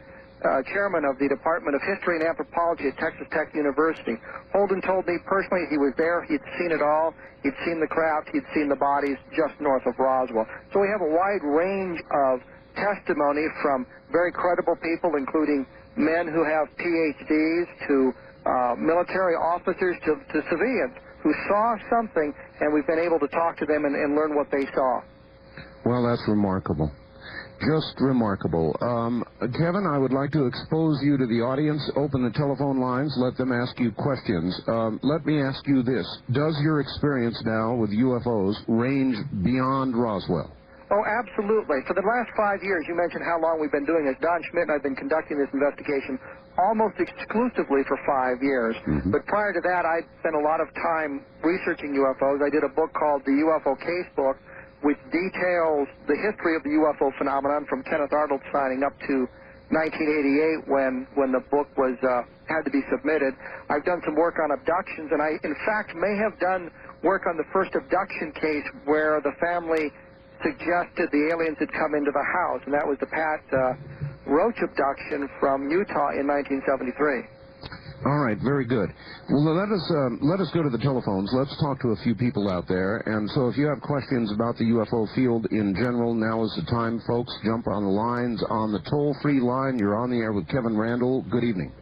chairman of the Department of History and Anthropology at Texas Tech University. Holden told me personally he was there, he'd seen it all, he'd seen the craft, he'd seen the bodies just north of Roswell. So we have a wide range of testimony from very credible people, including men who have PhDs, to military officers, to civilians who saw something, and we've been able to talk to them and learn what they saw. Well, that's remarkable. Just remarkable. Kevin, I would like to expose you to the audience. Open the telephone lines. Let them ask you questions. Let me ask you this. Does your experience now with UFOs range beyond Roswell? Oh, absolutely. For the last 5 years, you mentioned how long we've been doing this. Don Schmidt and I have been conducting this investigation almost exclusively for 5 years. But prior to that, I'd spent a lot of time researching UFOs. I did a book called The UFO Case Book, which details the history of the UFO phenomenon from Kenneth Arnold's signing up to 1988 when the book was had to be submitted. I've done some work on abductions, and I, in fact, may have done work on the first abduction case where the family suggested the aliens had come into the house, and that was the Pat Roach abduction from Utah in 1973. All right, very good. Well, let us go to the telephones. Let's talk to a few people out there. And so if you have questions about the UFO field in general, now is the time, folks. Jump on the lines. On the toll-free line, you're on the air with Kevin Randle. Good evening.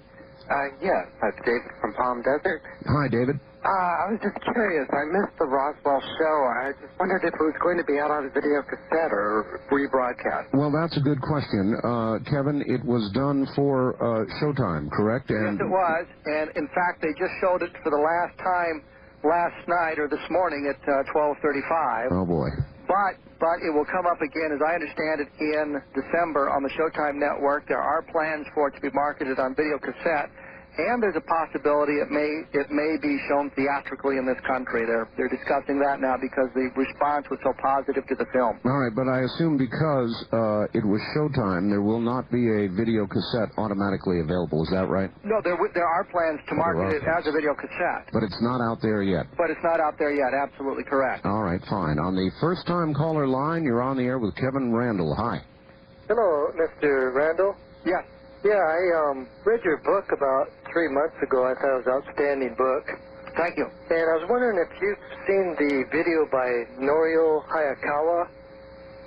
Yes, that's David from Palm Desert. Hi, David. I was just curious. I missed the Roswell show. I just wondered if it was going to be out on video cassette or rebroadcast. Well, that's a good question. Kevin, it was done for Showtime, correct? Yes, it was. And, in fact, they just showed it for the last time last night or this morning at 12:35. Oh, boy. But it will come up again, as I understand it, in December on the Showtime network. There are plans for it to be marketed on video cassette. And there's a possibility it may be shown theatrically in this country. They're discussing that now because the response was so positive to the film. All right, but I assume because it was Showtime, there will not be a video cassette automatically available. Is that right? No, there are plans to market it as a video cassette. But it's not out there yet. But it's not out there yet. Absolutely correct. All right, fine. On the first-time caller line, you're on the air with Kevin Randle. Hi. Hello, Mr. Randle. Yes. Yeah, I read your book about 3 months ago. I thought it was an outstanding book. Thank you. And I was wondering if you've seen the video by Norio Hayakawa.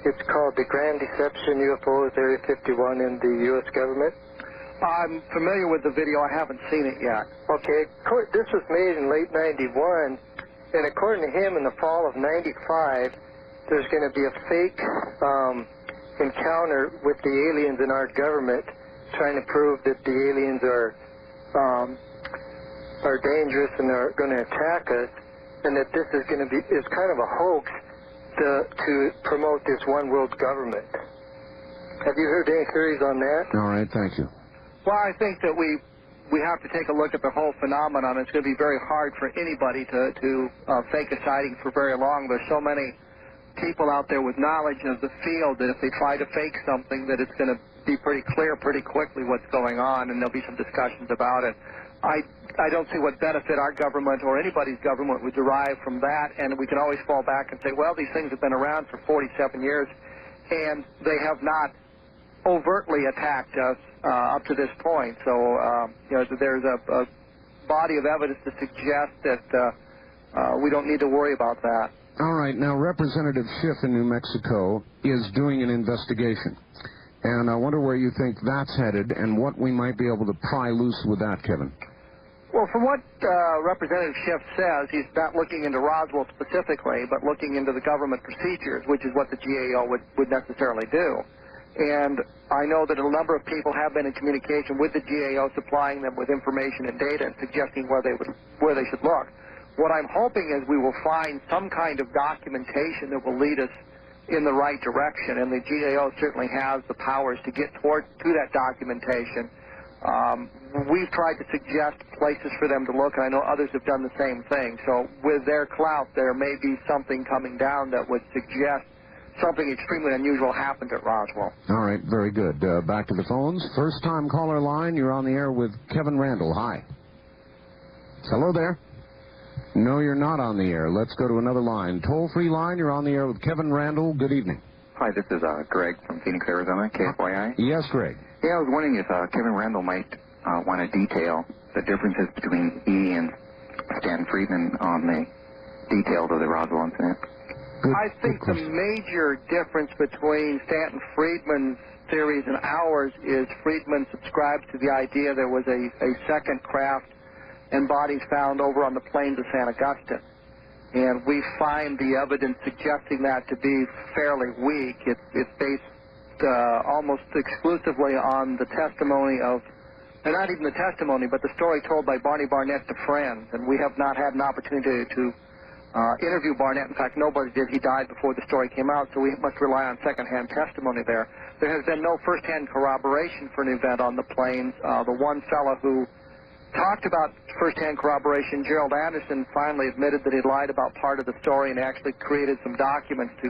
It's called The Grand Deception, UFOs Area 51 in the U.S. government. I'm familiar with the video. I haven't seen it yet. Okay. This was made in late 91, and according to him, in the fall of 95, there's going to be a fake encounter with the aliens in our government, trying to prove that the aliens are dangerous and are going to attack us, and that this is going to be is kind of a hoax to promote this one world government. Have you heard any theories on that? All right, thank you. Well, I think that we have to take a look at the whole phenomenon. It's going to be very hard for anybody to fake a sighting for very long. There's so many people out there with knowledge of the field that if they try to fake something, that it's going to be pretty clear pretty quickly what's going on, and there'll be some discussions about it. I don't see what benefit our government or anybody's government would derive from that, and we can always fall back and say, well, these things have been around for 47 years, and they have not overtly attacked us up to this point. So, there's a body of evidence to suggest that we don't need to worry about that. All right. Now, Representative Schiff in New Mexico is doing an investigation. And I wonder where you think that's headed and what we might be able to pry loose with that, Kevin. Well, from what Representative Schiff says, he's not looking into Roswell specifically, but looking into the government procedures, which is what the GAO would necessarily do. And I know that a number of people have been in communication with the GAO, supplying them with information and data and suggesting where they should look. What I'm hoping is we will find some kind of documentation that will lead us in the right direction, and the GAO certainly has the powers to get to that documentation. We've tried to suggest places for them to look, and I know others have done the same thing. So with their clout, there may be something coming down that would suggest something extremely unusual happened at Roswell. All right, very good. Back to the phones. First-time caller line, you're on the air with Kevin Randle. Hi. Hello there. No, you're not on the air. Let's go to another line. Toll-free line, you're on the air with Kevin Randle. Good evening. Hi, this is Greg from Phoenix, Arizona, KFYI. Yes, Greg. Yeah, I was wondering if Kevin Randle might want to detail the differences between he and Stan Friedman on the details of the Roswell incident. I think the major difference between Stanton Friedman's theories and ours is Friedman subscribes to the idea there was a second craft and bodies found over on the plains of San Augustine. And we find the evidence suggesting that to be fairly weak. It's based almost exclusively on the testimony of, and not even the testimony, but the story told by Barney Barnett to friends. And we have not had an opportunity to interview Barnett. In fact, nobody did. He died before the story came out, so we must rely on secondhand testimony there. There has been no firsthand corroboration for an event on the plains. The one fellow who talked about firsthand corroboration, Gerald Anderson, finally admitted that he'd lied about part of the story and actually created some documents to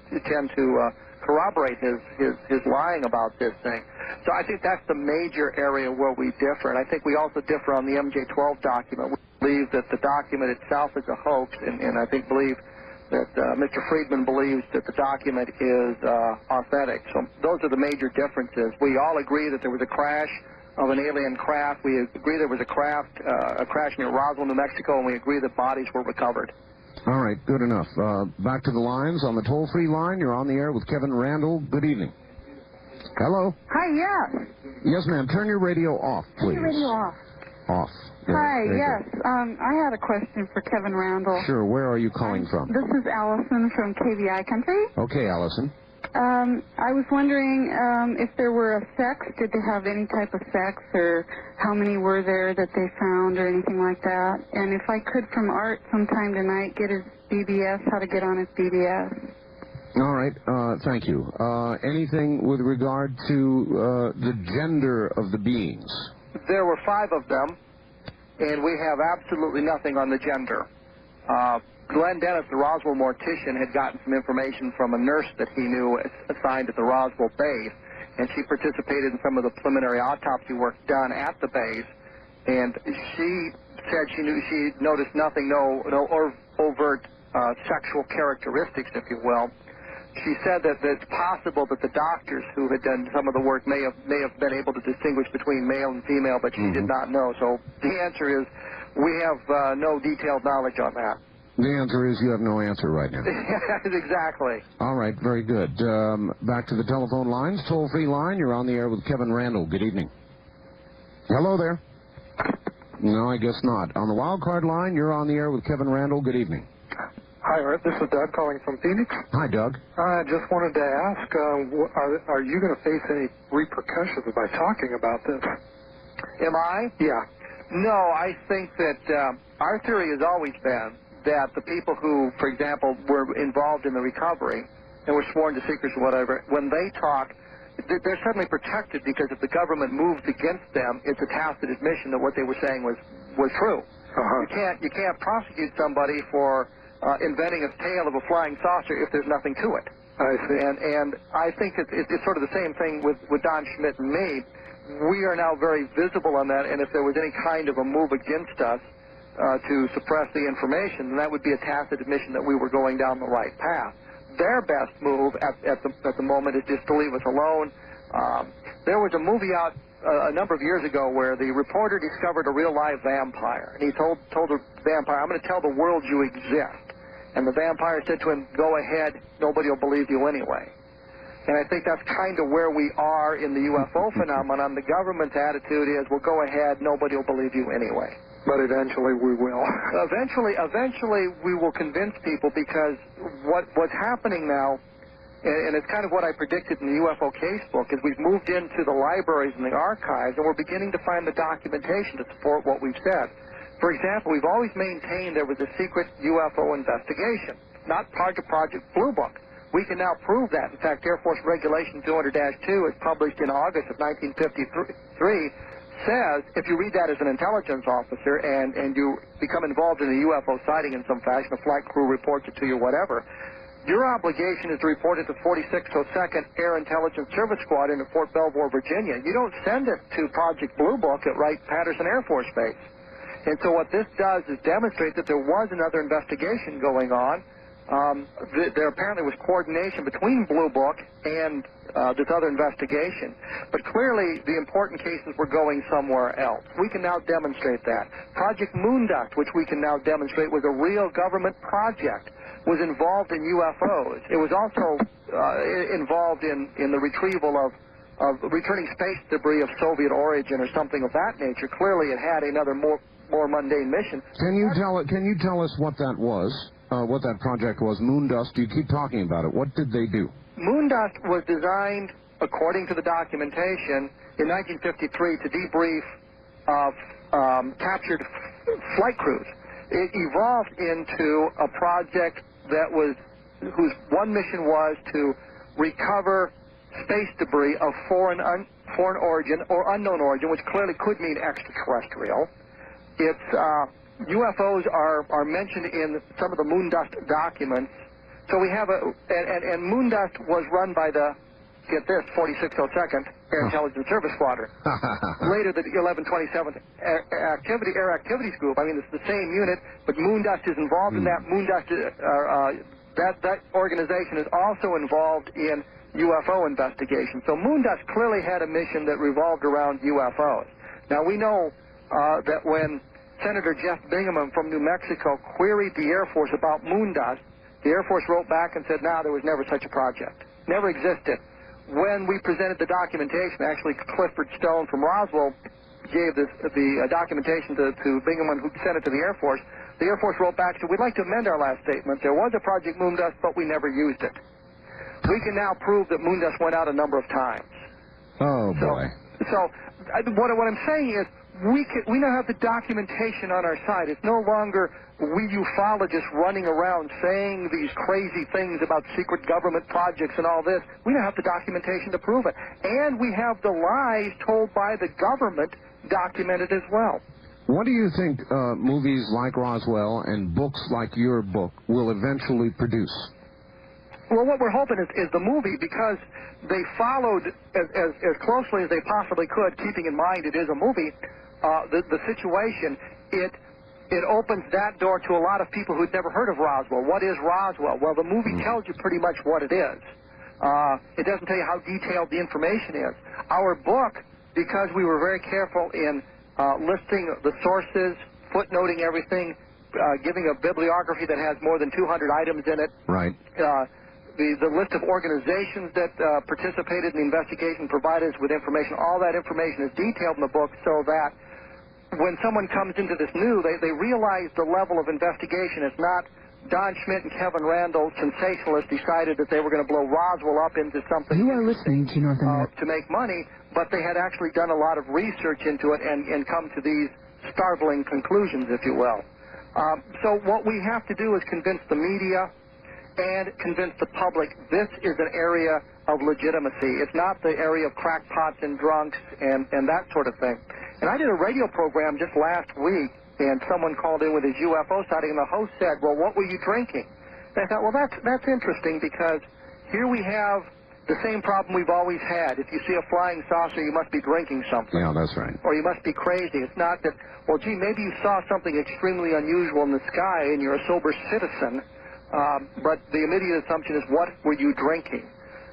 attempt to corroborate his lying about this thing. So I think that's the major area where we differ. And I think we also differ on the MJ-12 document. We believe that the document itself is a hoax, and I think believe that Mr. Friedman believes that the document is authentic. So those are the major differences. We all agree that there was a crash of an alien craft. We agree there was a crash near Roswell, New Mexico, and we agree that bodies were recovered. All right, good enough. Back to the lines. On the toll-free line, you're on the air with Kevin Randle. Good evening. Hello? Hi, yes. Yes, ma'am. Turn your radio off, please. Turn your radio off. Off. Yeah, Hi, yes. I had a question for Kevin Randle. Sure. Where are you calling from? This is Allison from KVI Country. Okay, Allison. I was wondering if there were a sex. Did they have any type of sex, or how many were there that they found, or anything like that? And if I could, from Art sometime tonight, get his BBS, how to get on his BBS. All right. Thank you. Anything with regard to the gender of the beings? There were 5 of them, and we have absolutely nothing on the gender. Glenn Dennis, the Roswell mortician, had gotten some information from a nurse that he knew assigned at the Roswell base, and she participated in some of the preliminary autopsy work done at the base, and she said she noticed nothing, no overt sexual characteristics, if you will. She said that it's possible that the doctors who had done some of the work may have been able to distinguish between male and female, but she did not know. So the answer is we have no detailed knowledge on that. The answer is you have no answer right now. Exactly. All right, very good. Back to the telephone lines. Toll-free line, you're on the air with Kevin Randle. Good evening. Hello there. No, I guess not. On the wild card line, you're on the air with Kevin Randle. Good evening. Hi, Art. This is Doug calling from Phoenix. Hi, Doug. I just wanted to ask, are you going to face any repercussions by talking about this? Am I? Yeah. No, I think that our theory has always been that the people who, for example, were involved in the recovery and were sworn to secrecy or whatever, when they talk, they're suddenly protected because if the government moves against them, it's a tacit admission that what they were saying was true. Uh-huh. You can't prosecute somebody for inventing a tale of a flying saucer if there's nothing to it. I see. And I think it's sort of the same thing with Don Schmidt and me. We are now very visible on that, and if there was any kind of a move against us to suppress the information, then that would be a tacit admission that we were going down the right path. Their best move at the moment is just to leave us alone. There was a movie out a number of years ago where the reporter discovered a real live vampire, and he told the vampire, "I'm going to tell the world you exist." And the vampire said to him, "Go ahead, nobody will believe you anyway." And I think that's kind of where we are in the UFO phenomenon. The government's attitude is, well, go ahead, nobody will believe you anyway. But eventually we will. Eventually we will convince people, because what's happening now, and it's kind of what I predicted in the UFO casebook, is we've moved into the libraries and the archives, and we're beginning to find the documentation to support what we've said. For example, we've always maintained there was a secret UFO investigation, not part of Project Blue Book. We can now prove that. In fact, Air Force Regulation 200-2, as published in August of 1953, says if you read that as an intelligence officer and you become involved in a UFO sighting in some fashion, a flight crew reports it to you, whatever, your obligation is to report it to 4602nd Air Intelligence Service Squadron at Fort Belvoir, Virginia. You don't send it to Project Blue Book at Wright-Patterson Air Force Base. And so what this does is demonstrate that there was another investigation going on. There apparently was coordination between Blue Book and this other investigation. But clearly, the important cases were going somewhere else. We can now demonstrate that. Project Moondust, which we can now demonstrate was a real government project, was involved in UFOs. It was also involved in the retrieval of returning space debris of Soviet origin or something of that nature. Clearly, it had another more mundane mission. Can you tell us what that was? What that project was? Moondust. You keep talking about it. What did they do? Moondust was designed, according to the documentation, in 1953 to debrief captured flight crews. It evolved into a project whose one mission was to recover space debris of foreign origin or unknown origin, which clearly could mean extraterrestrial. It's UFOs are mentioned in some of the Moondust documents. So we have and Moondust was run by the, get this, 4602nd Air Intelligence Service Squadron. Later, the 1127th Air Activities Group. I mean, it's the same unit, but Moondust is involved in that. Moondust, that organization is also involved in UFO investigation. So Moondust clearly had a mission that revolved around UFOs. Now, we know that when Senator Jeff Bingaman from New Mexico queried the Air Force about Moondust, the Air Force wrote back and said, no, there was never such a project. Never existed. When we presented the documentation, actually Clifford Stone from Roswell gave the documentation to Bingaman, who sent it to the Air Force. The Air Force wrote back and said, we'd like to amend our last statement. There was a Project Moondust, but we never used it. We can now prove that Moondust went out a number of times. Oh, boy. So what I'm saying is, we now have the documentation on our side. It's no longer we ufologists running around saying these crazy things about secret government projects and all this. We now have the documentation to prove it. And we have the lies told by the government documented as well. What do you think movies like Roswell and books like your book will eventually produce? Well, what we're hoping is the movie, because they followed as closely as they possibly could, keeping in mind it is a movie, the situation, it opens that door to a lot of people who'd never heard of Roswell. What is Roswell? Well, the movie tells you pretty much what it is. It doesn't tell you how detailed the information is. Our book, because we were very careful in listing the sources, footnoting everything, giving a bibliography that has more than 200 items in it. Right. The list of organizations that participated in the investigation provided us with information. All that information is detailed in the book so that when someone comes into this new, they realize the level of investigation is not Don Schmidt and Kevin Randle, sensationalists, decided that they were going to blow Roswell up into something You are listening to North America. To make money, but they had actually done a lot of research into it and come to these startling conclusions, if you will. So what we have to do is convince the media and convince the public this is an area of legitimacy. It's not the area of crackpots and drunks and that sort of thing. And I did a radio program just last week, and someone called in with his UFO sighting, and the host said, well, what were you drinking? And I thought, well, that's interesting, because here we have the same problem we've always had. If you see a flying saucer, you must be drinking something. Yeah, that's right. Or you must be crazy. It's not that, well, gee, maybe you saw something extremely unusual in the sky and you're a sober citizen, but the immediate assumption is, what were you drinking?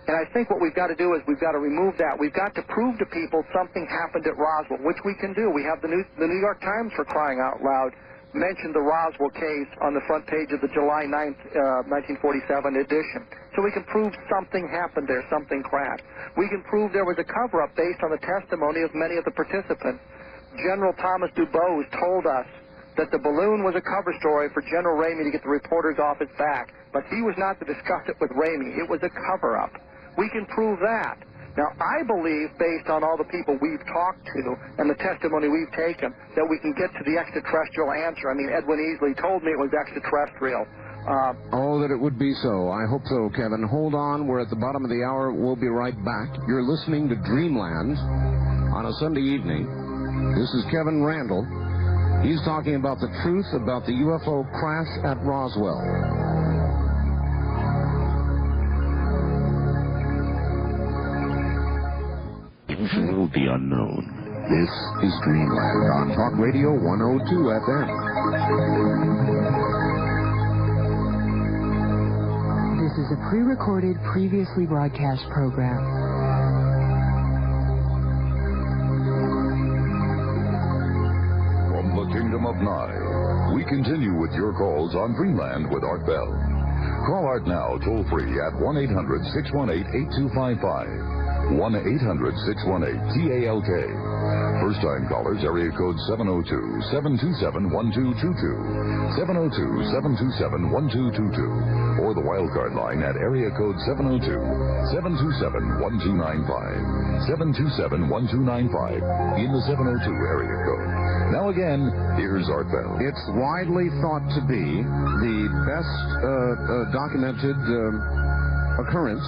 And I think what we've got to do is we've got to remove that. We've got to prove to people something happened at Roswell, which we can do. We have the New York Times, for crying out loud, mentioned the Roswell case on the front page of the July 9th, 1947 edition. So we can prove something happened there, something crashed. We can prove there was a cover-up based on the testimony of many of the participants. General Thomas Dubose told us that the balloon was a cover story for General Ramey to get the reporters off his back, but he was not to discuss it with Ramey. It was a cover-up. We can prove that. Now, I believe, based on all the people we've talked to and the testimony we've taken, that we can get to the extraterrestrial answer. I mean, Edwin Easley told me it was extraterrestrial. Oh, that it would be so. I hope so, Kevin. Hold on. We're at the bottom of the hour. We'll be right back. You're listening to Dreamland on a Sunday evening. This is Kevin Randle. He's talking about the truth about the UFO crash at Roswell. Will the unknown. This is Dreamland on Talk Radio 102 FM. This is a pre-recorded, previously broadcast program. From the Kingdom of Nye, we continue with your calls on Dreamland with Art Bell. Call Art now, toll free at 1-800-618-8255. 1-800-618-TALK. First-time callers, area code 702-727-1222. 702-727-1222. Or the wildcard line at area code 702-727-1295. 727-1295 in the 702 area code. Now again, here's Art Bell. It's widely thought to be the best documented occurrence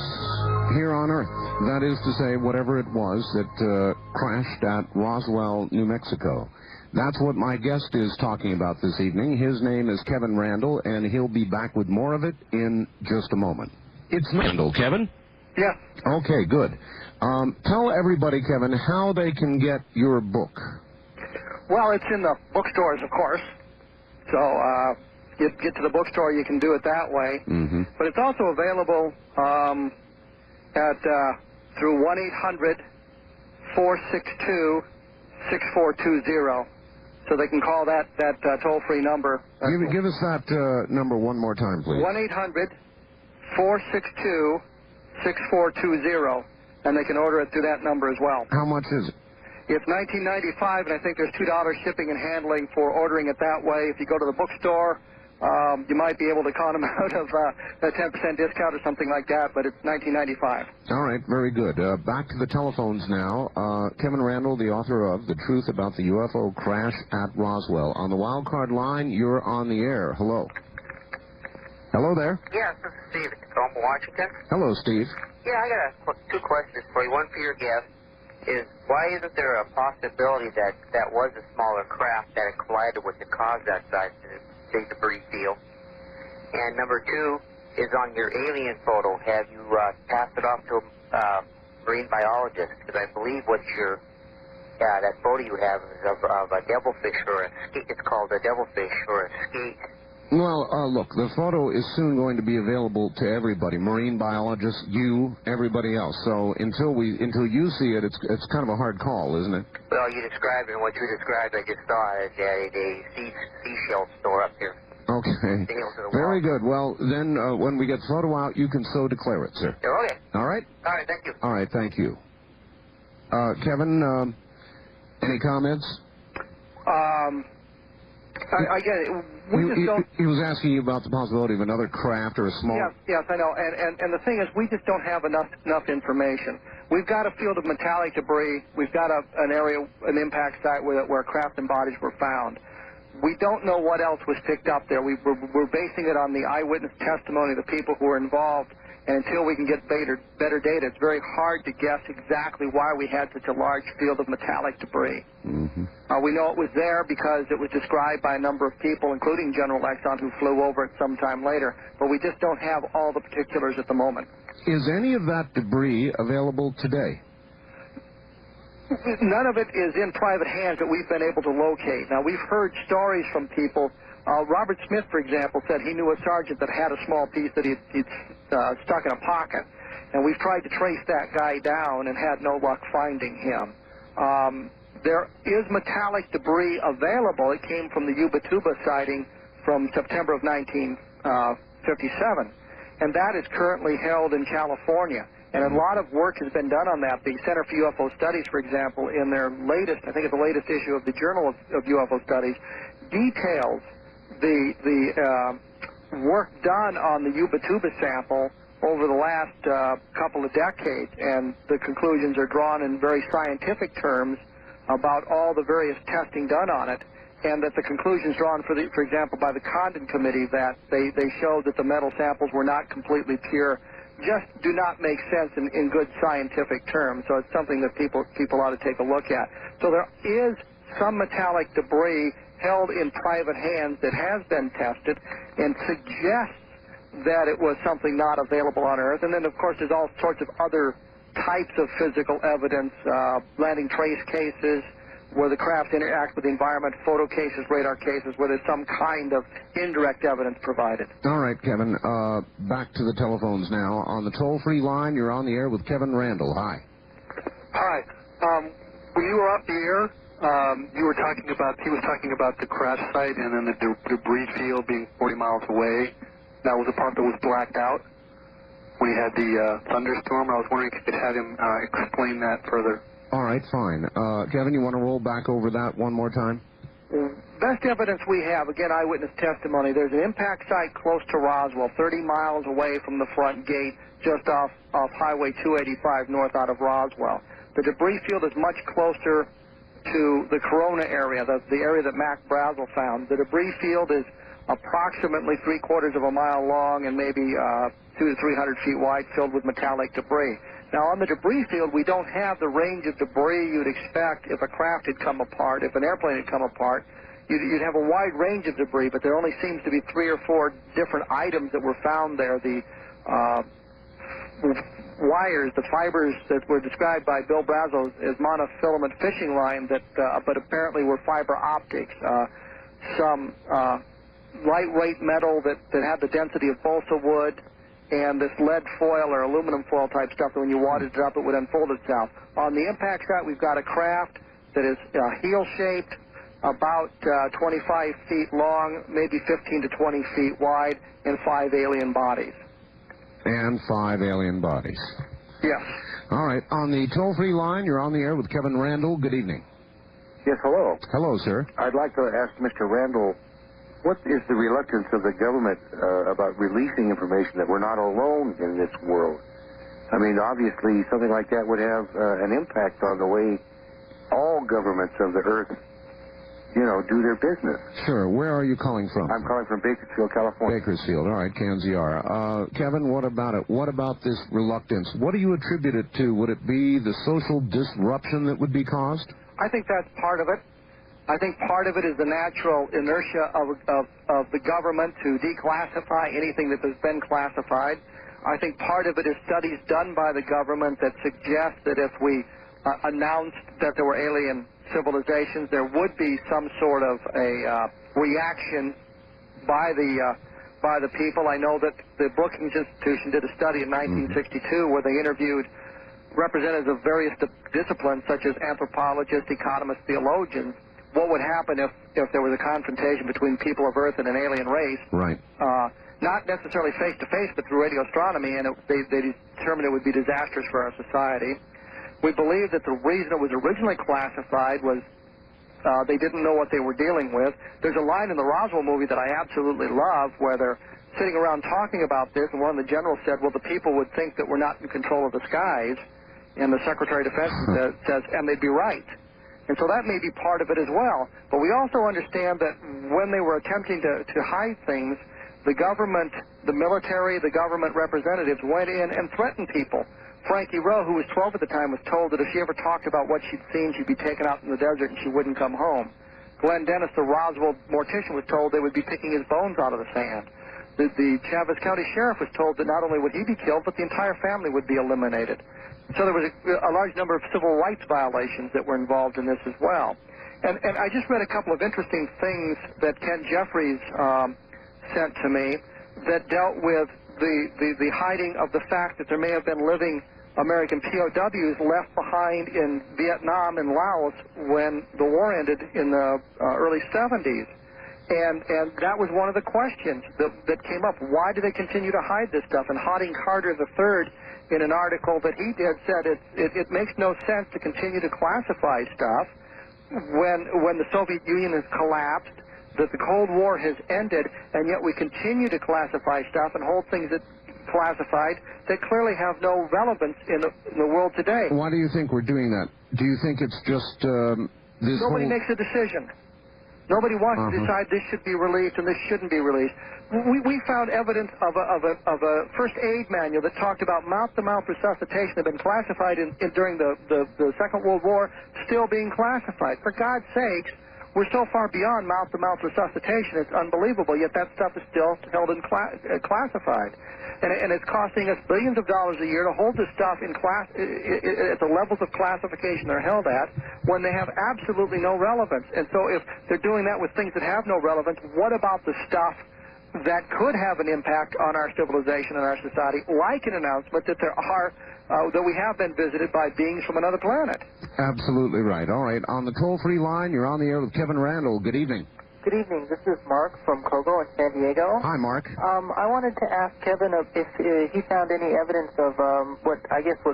here on Earth. That is to say, whatever it was that crashed at Roswell, New Mexico. That's what my guest is talking about this evening. His name is Kevin Randle, and he'll be back with more of it in just a moment. It's Randle, Kevin? Yeah. Okay, good. Tell everybody, Kevin, how they can get your book. Well, it's in the bookstores, of course. So you get to the bookstore, you can do it that way. Mm-hmm. But it's also available through 1-800-462-6420. So they can call that toll-free number. Give us that number one more time, please. 1-800-462-6420, and they can order it through that number as well. How much is it? It's $19.95, and I think there's $2 shipping and handling for ordering it that way. If you go to the bookstore, you might be able to con them out of a 10% discount or something like that, but it's $19.95. All right, very good. Back to the telephones now. Kevin Randle, the author of The Truth About the UFO Crash at Roswell. On the wildcard line, you're on the air. Hello. Hello there. Yes, this is Steve from Washington. Hello, Steve. Yeah, I got two questions for you. One for your guest is, why isn't there a possibility that was a smaller craft that it collided with that caused that size big debris field? And number two is, on your alien photo, have you passed it off to a marine biologist? Because I believe that photo you have is of a devilfish or a skate. It's called a devilfish or a skate. Well, look, the photo is soon going to be available to everybody, marine biologists, you, everybody else. So until you see it, it's kind of a hard call, isn't it? Well, you described it, and what you described, I just saw it at a seashell store up here. Okay. Very good. Well, then when we get the photo out, you can so declare it, sir. Okay. All right? All right, thank you. All right, thank you. Kevin, any comments? Again, we just don't... He was asking you about the possibility of another craft or a small... Yes, I know. And the thing is, we just don't have enough information. We've got a field of metallic debris. We've got an area, an impact site where craft and bodies were found. We don't know what else was picked up there. We're basing it on the eyewitness testimony of the people who were involved. And until we can get better data, it's very hard to guess exactly why we had such a large field of metallic debris. Mm-hmm. We know it was there because it was described by a number of people, including General Exxon, who flew over it sometime later. But we just don't have all the particulars at the moment. Is any of that debris available today? None of it is in private hands that we've been able to locate. Now, we've heard stories from people. Robert Smith, for example, said he knew a sergeant that had a small piece that he'd stuck in a pocket. And we've tried to trace that guy down and had no luck finding him. There is metallic debris available. It came from the Yuba Tuba sighting from September of 1957. And that is currently held in California. And a lot of work has been done on that. The Center for UFO Studies, for example, in their latest, I think it's the latest issue of the Journal of UFO Studies, details the work done on the Yuba Tuba sample over the last couple of decades, and the conclusions are drawn in very scientific terms about all the various testing done on it, and that the conclusions drawn, for example, by the Condon Committee, that they showed that the metal samples were not completely pure, just do not make sense in good scientific terms. So it's something that people ought to take a look at. So there is some metallic debris held in private hands that has been tested and suggests that it was something not available on Earth. And then, of course, there's all sorts of other types of physical evidence, landing trace cases, where the craft interacts with the environment, photo cases, radar cases, where there's some kind of indirect evidence provided. All right, Kevin, back to the telephones now. On the toll-free line, you're on the air with Kevin Randle. Hi. Hi. When you were off the air, he was talking about the crash site and then the debris field being 40 miles away. That was the part that was blacked out when he had the thunderstorm. I was wondering if you could have him explain that further. All right, fine. Kevin, you want to roll back over that one more time? Best evidence we have, again, eyewitness testimony. There's an impact site close to Roswell, 30 miles away from the front gate, just off Highway 285 north out of Roswell. The debris field is much closer to the Corona area, the area that Mac Brazel found. The debris field is approximately 3/4 of a mile long and maybe 200 to 300 feet wide, filled with metallic debris. Now, on the debris field, we don't have the range of debris you'd expect if a craft had come apart, if an airplane had come apart. You'd have a wide range of debris, but there only seems to be 3 or 4 different items that were found there. The wires, the fibers that were described by Bill Brazel as monofilament fishing line, but apparently were fiber optics. Some lightweight metal that had the density of balsa wood, and this lead foil or aluminum foil type stuff that when you wadded it up, it would unfold itself. On the impact site, we've got a craft that is heel-shaped, about 25 feet long, maybe 15 to 20 feet wide, and 5 alien bodies. And 5 alien bodies. Yes. All right. On the toll-free line, you're on the air with Kevin Randle. Good evening. Yes, hello. Hello, sir. I'd like to ask Mr. Randle, what is the reluctance of the government about releasing information that we're not alone in this world? I mean, obviously, something like that would have an impact on the way all governments of the Earth, do their business. Sure. Where are you calling from? I'm calling from Bakersfield, California. Bakersfield. All right, Kanziara. Kevin, what about it? What about this reluctance? What do you attribute it to? Would it be the social disruption that would be caused? I think that's part of it. I think part of it is the natural inertia of the government to declassify anything that has been classified. I think part of it is studies done by the government that suggest that if we announced that there were alien civilizations, there would be some sort of a reaction by the people. I know that the Brookings Institution did a study in 1962 where they interviewed representatives of various disciplines such as anthropologists, economists, theologians. What would happen if there was a confrontation between people of Earth and an alien race? Right. Not necessarily face-to-face, but through radio astronomy, and they determined it would be disastrous for our society. We believe that the reason it was originally classified was They didn't know what they were dealing with. There's a line in the Roswell movie that I absolutely love where they're sitting around talking about this, and one of the generals said, well, the people would think that we're not in control of the skies, and the Secretary of Defense says, and they'd be right. And so that may be part of it as well. But we also understand that when they were attempting to hide things, the government, the military, the government representatives went in and threatened people. Frankie Rowe, who was 12 at the time, was told that if she ever talked about what she'd seen, she'd be taken out in the desert and she wouldn't come home. Glenn Dennis, the Roswell mortician, was told they would be picking his bones out of the sand. The Chaves County Sheriff was told that not only would he be killed, but the entire family would be eliminated. So there was a large number of civil rights violations that were involved in this as well. And I just read a couple of interesting things that Ken Jeffries sent to me that dealt with the hiding of the fact that there may have been living American POWs left behind in Vietnam and Laos when the war ended in the early 70s. And that was one of the questions that came up. Why do they continue to hide this stuff? And Harding Carter III, in an article that he did, said it makes no sense to continue to classify stuff when the Soviet Union has collapsed, that the Cold War has ended, and yet we continue to classify stuff and hold things that classified that clearly have no relevance in the world today. Why do you think we're doing that? Do you think it's just this Nobody makes a decision. Nobody wants to decide this should be released and this shouldn't be released. We found evidence of a first aid manual that talked about mouth-to-mouth resuscitation that had been classified during the Second World War, still being classified. For God's sakes, we're so far beyond mouth-to-mouth resuscitation, it's unbelievable, yet that stuff is still held in classified. And it's costing us billions of dollars a year to hold this stuff in at the levels of classification they're held at when they have absolutely no relevance. And so if they're doing that with things that have no relevance, what about the stuff that could have an impact on our civilization and our society, like an announcement that there are that we have been visited by beings from another planet? Absolutely right. All right. On the toll-free line, you're on the air with Kevin Randle. Good evening. Good evening. This is Mark from Cogo in San Diego. Hi, Mark. I wanted to ask Kevin if he found any evidence of what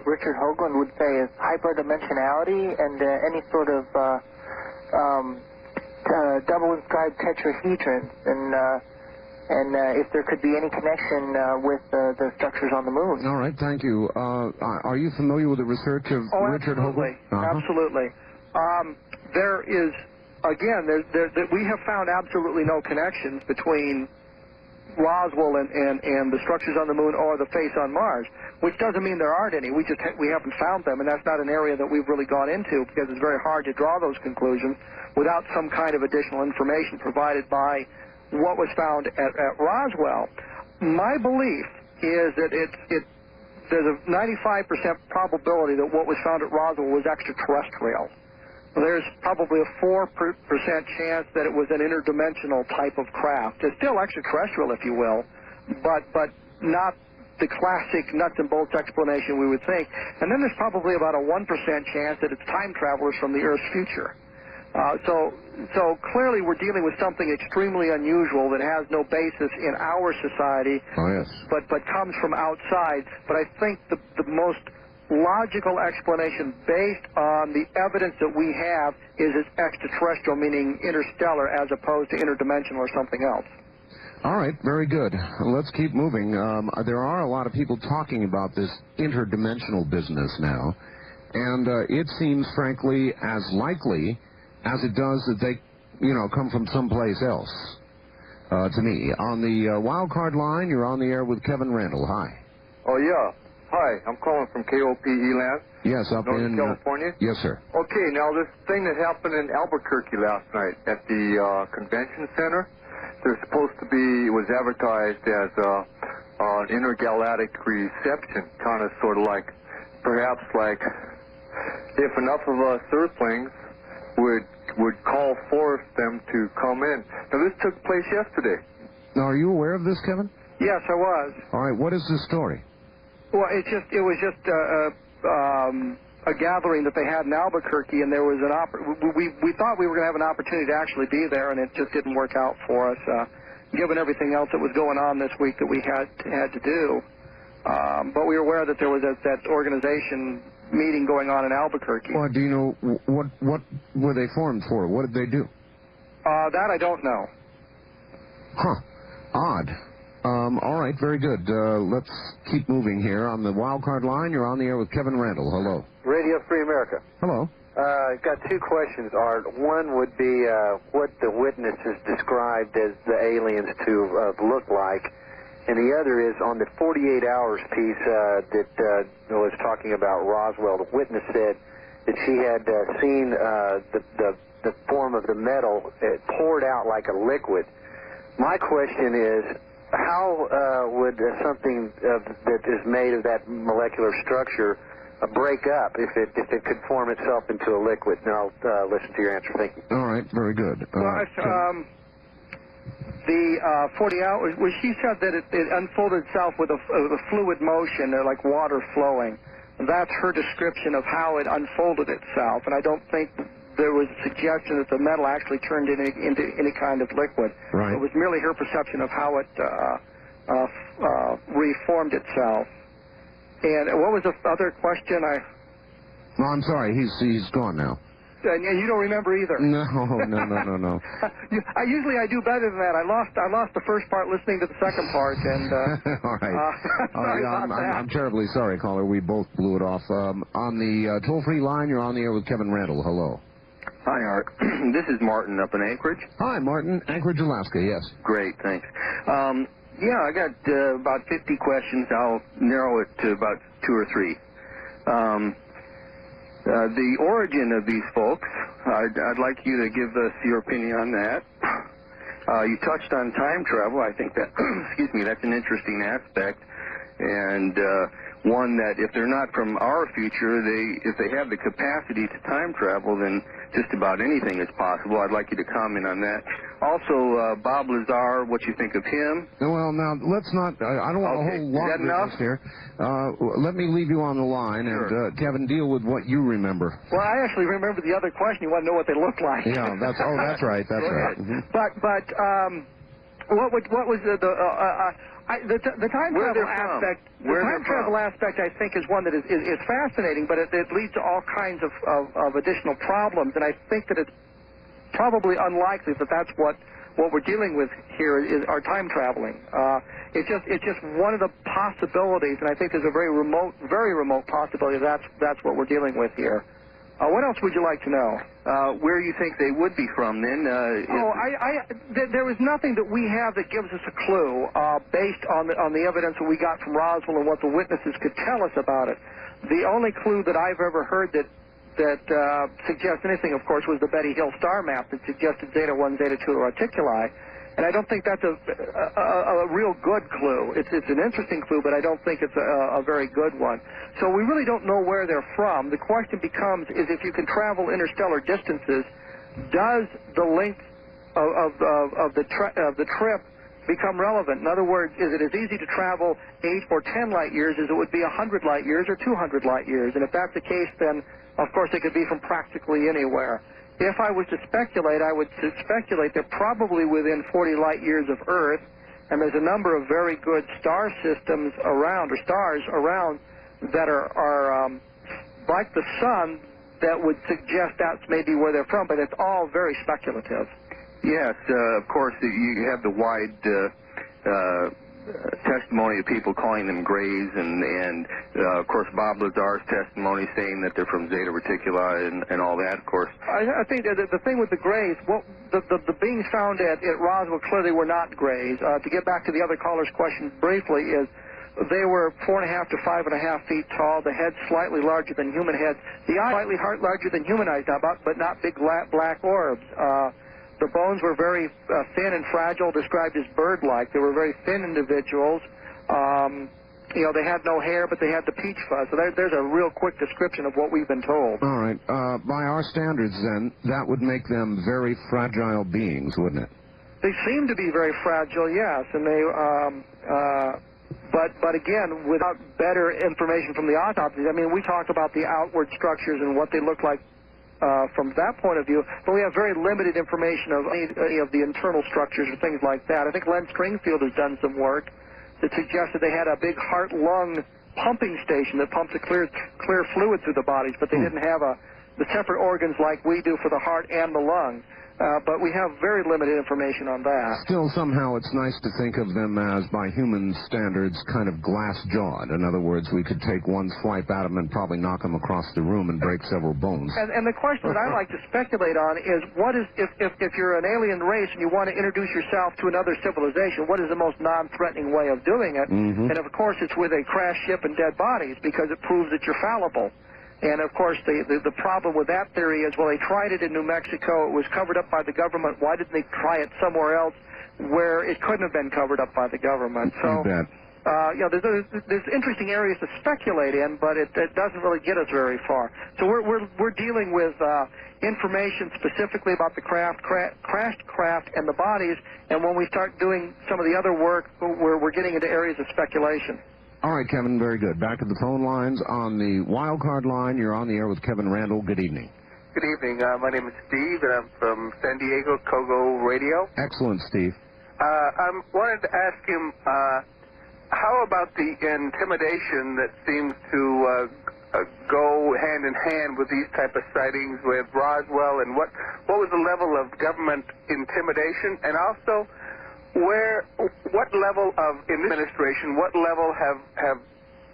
Richard Hoagland would say is hyperdimensionality and any sort of double-inscribed tetrahedrons, and if there could be any connection with the structures on the moon. All right, thank you. Are you familiar with the research of Richard Hoagland? Absolutely. There is, again, we have found absolutely no connections between Roswell and the structures on the moon or the face on Mars, which doesn't mean there aren't any. We haven't found them, and that's not an area that we've really gone into because it's very hard to draw those conclusions without some kind of additional information provided by what was found at Roswell. My belief is that there's a 95% probability that what was found at Roswell was extraterrestrial. There's probably a 4% chance that it was an interdimensional type of craft. It's still extraterrestrial, if you will, but not the classic nuts and bolts explanation we would think. And then there's probably about a 1% chance that it's time travelers from the Earth's future. So clearly we're dealing with something extremely unusual that has no basis in our society, but comes from outside. But I think the most logical explanation based on the evidence that we have is it's extraterrestrial, meaning interstellar, as opposed to interdimensional or something else. All right, very good. Let's keep moving. There are a lot of people talking about this interdimensional business now, and it seems, frankly, as likely as it does that they, come from someplace else, to me. On the wild card line, you're on the air with Kevin Randle. Hi. Oh, yeah. Hi, I'm calling from KOPE land. Yes, up Northern in California. Yes, sir. Okay, now this thing that happened in Albuquerque last night at the convention center, there's supposed to be, it was advertised as an intergalactic reception, kind of sort of like, perhaps like, if enough of us Earthlings would call forth them to come in. Now, this took place yesterday. Now, are you aware of this, Kevin? Yes, I was. All right, what is this story? Well, it was just a gathering that they had in Albuquerque, and there was we thought we were going to have an opportunity to actually be there, and it just didn't work out for us, given everything else that was going on this week that we had to do. But we were aware that there was that organization meeting going on in Albuquerque. Well, do you know what were they formed for? What did they do? That I don't know. Huh. Odd. All right, very good. Let's keep moving here. On the wild card line, you're on the air with Kevin Randle. Hello. Radio Free America. Hello. I've got two questions, Art. One would be what the witnesses described as the aliens to look like. And the other is on the 48 hours piece that was talking about Roswell. The witness said that she had seen the form of the metal poured out like a liquid. My question is, how would something that is made of that molecular structure break up if it could form itself into a liquid? Now, listen to your answer. Thank you. All right, very good. The 40 hours, well, she said that it unfolded itself with a fluid motion, like water flowing. That's her description of how it unfolded itself, and I don't think there was a suggestion that the metal actually turned into any kind of liquid. Right. It was merely her perception of how it reformed itself. And what was the other question? No, I'm sorry. He's gone now. And you don't remember either. No. I usually do better than that. I lost the first part listening to the second part, and all right. sorry about that. I'm terribly sorry, caller. We both blew it off. On the toll-free line, you're on the air with Kevin Randle. Hello. Hi, Art. This is Martin up in Anchorage. Hi, Martin. Anchorage, Alaska. Yes. Great, thanks. Yeah, I got about 50 questions. I'll narrow it to about 2 or 3. The origin of these folks, I'd like you to give us your opinion on that. You touched on time travel. I think that, excuse me, that's an interesting aspect, and one that if they're not from our future, if they have the capacity to time travel, then just about anything is possible. I'd like you to comment on that. Also, Bob Lazar, what you think of him? Well, now, let's not, I don't want a whole lot of this here. Let me leave you on the line, and Kevin, deal with what you remember. Well, I actually remember the other question. You want to know what they look like. Yeah, that's right. That's right. Mm-hmm. But what was the time travel aspect? The time travel aspect, I think, is one that is fascinating, but it leads to all kinds of additional problems, and I think that it's probably unlikely that that's what we're dealing with here are time traveling. It's just one of the possibilities, and I think there's a very remote possibility that's what we're dealing with here. What else would you like to know? Where you think they would be from, then? There was nothing that we have that gives us a clue based on the evidence that we got from Roswell and what the witnesses could tell us about it. The only clue that I've ever heard that suggests anything, of course, was the Betty Hill star map that suggested Zeta 1, Zeta 2 Reticuli. And I don't think that's a real good clue. It's an interesting clue, but I don't think it's a very good one. So we really don't know where they're from. The question becomes, is if you can travel interstellar distances, does the length of the trip become relevant? In other words, is it as easy to travel 8 or 10 light years as it would be 100 light years or 200 light years? And if that's the case, then, of course, it could be from practically anywhere. If I was to speculate, I would speculate they're probably within 40 light years of Earth, and there's a number of very good star systems around, or stars around, that are like the sun, that would suggest that's maybe where they're from, but it's all very speculative. Yes, of course, you have the wide testimony of people calling them grays, and of course Bob Lazar's testimony saying that they're from Zeta Reticuli and all that, of course. I think that the thing with the grays, the beings found at Roswell clearly were not grays. To get back to the other caller's question briefly, is they were 4.5 to 5.5 feet tall, the head slightly larger than human heads, the eye slightly larger than human eyes, but not big black orbs. The bones were very thin and fragile, described as bird-like. They were very thin individuals. They had no hair, but they had the peach fuzz. So there's a real quick description of what we've been told. All right. By our standards, then, that would make them very fragile beings, wouldn't it? They seem to be very fragile, yes. And they, but again, without better information from the autopsies. I mean, we talked about the outward structures and what they look like from that point of view, but we have very limited information of any of the internal structures or things like that. I think Len Stringfield has done some work that suggests that they had a big heart-lung pumping station that pumps a clear fluid through the bodies, but they didn't have the separate organs like we do for the heart and the lung. But we have very limited information on that. Still, somehow, it's nice to think of them as, by human standards, kind of glass-jawed. In other words, we could take one swipe at them and probably knock them across the room and break several bones. And the question that I like to speculate on is, what is if you're an alien race and you want to introduce yourself to another civilization, what is the most non-threatening way of doing it? And, of course, it's with a crashed ship and dead bodies, because it proves that you're fallible. And, of course, the problem with that theory is, well, they tried it in New Mexico. It was covered up by the government. Why didn't they try it somewhere else where it couldn't have been covered up by the government? So, there's interesting areas to speculate in, but it doesn't really get us very far. So we're dealing with information specifically about the crashed craft and the bodies, and when we start doing some of the other work, we're getting into areas of speculation. All right, Kevin, very good. Back to the phone lines. On the wild card line, you're on the air with Kevin Randle. Good evening. Good evening. My name is Steve, and I'm from San Diego, Kogo Radio. Excellent, Steve. I wanted to ask him, how about the intimidation that seems to go hand in hand with these type of sightings with Roswell, and what was the level of government intimidation, and also what level of administration, what level have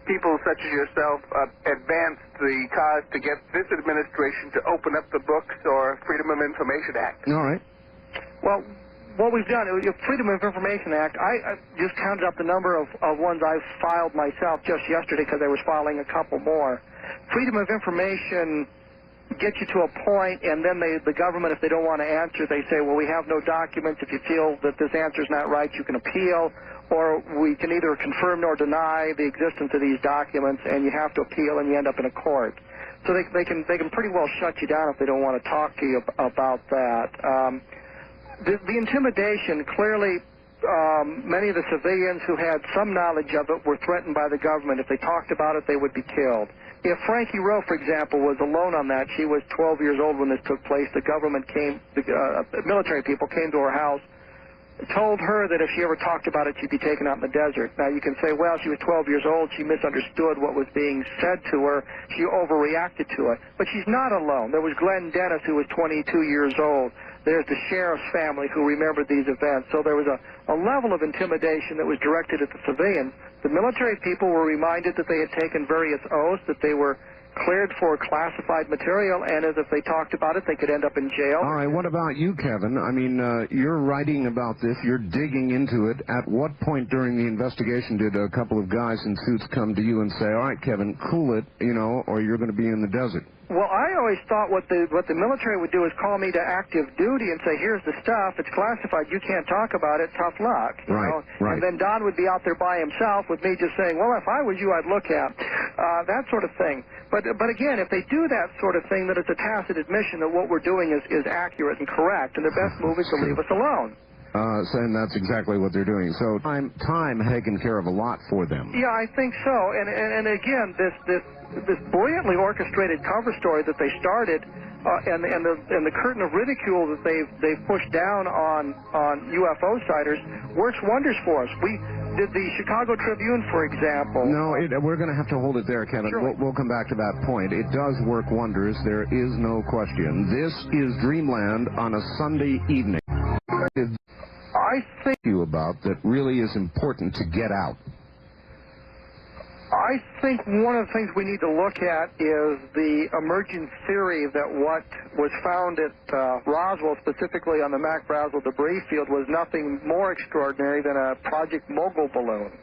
people such as yourself advanced the cause to get this administration to open up the books or Freedom of Information Act? All right. Well, what we've done, the Freedom of Information Act, I just counted up the number of ones I've filed myself just yesterday because I was filing a couple more. Freedom of Information get you to a point, and then the government, if they don't want to answer, they say, well, we have no documents. If you feel that this answer is not right, you can appeal, or we can either confirm nor deny the existence of these documents, and you have to appeal, and you end up in a court. So they can pretty well shut you down if they don't want to talk to you about that. The intimidation, clearly, many of the civilians who had some knowledge of it were threatened by the government. If they talked about it, they would be killed. If Frankie Rowe, for example, was alone on that, she was 12 years old when this took place, the government came, military people came to her house, told her that if she ever talked about it, she'd be taken out in the desert. Now, you can say, well, she was 12 years old, she misunderstood what was being said to her, she overreacted to it. But she's not alone. There was Glenn Dennis, who was 22 years old. There's the sheriff's family who remembered these events. So there was a level of intimidation that was directed at the civilians. The military people were reminded that they had taken various oaths, that they were cleared for classified material, and as if they talked about it, they could end up in jail. All right, what about you, Kevin? I mean, you're writing about this, you're digging into it. At what point during the investigation did a couple of guys in suits come to you and say, all right, Kevin, cool it, or you're going to be in the desert? Well, I always thought what the military would do is call me to active duty and say, here's the stuff, it's classified, you can't talk about it, tough luck. You know? Right. And then Don would be out there by himself with me just saying, well, if I was you, I'd look at that sort of thing. But again, if they do that sort of thing, then it's a tacit admission that what we're doing is accurate and correct, and the best move is to leave us alone. Saying that's exactly what they're doing. So time had taken care of a lot for them. Yeah, I think so. And again, this brilliantly orchestrated cover story that they started, and the curtain of ridicule that they've pushed down on UFO sighters works wonders for us. We did the Chicago Tribune, for example. No, we're going to have to hold it there, Kevin. Sure. We'll come back to that point. It does work wonders. There is no question. This is Dreamland on a Sunday evening. I think you about that really is important to get out. I think one of the things we need to look at is the emerging theory that what was found at Roswell, specifically on the Mac Roswell debris field, was nothing more extraordinary than a Project Mogul balloon.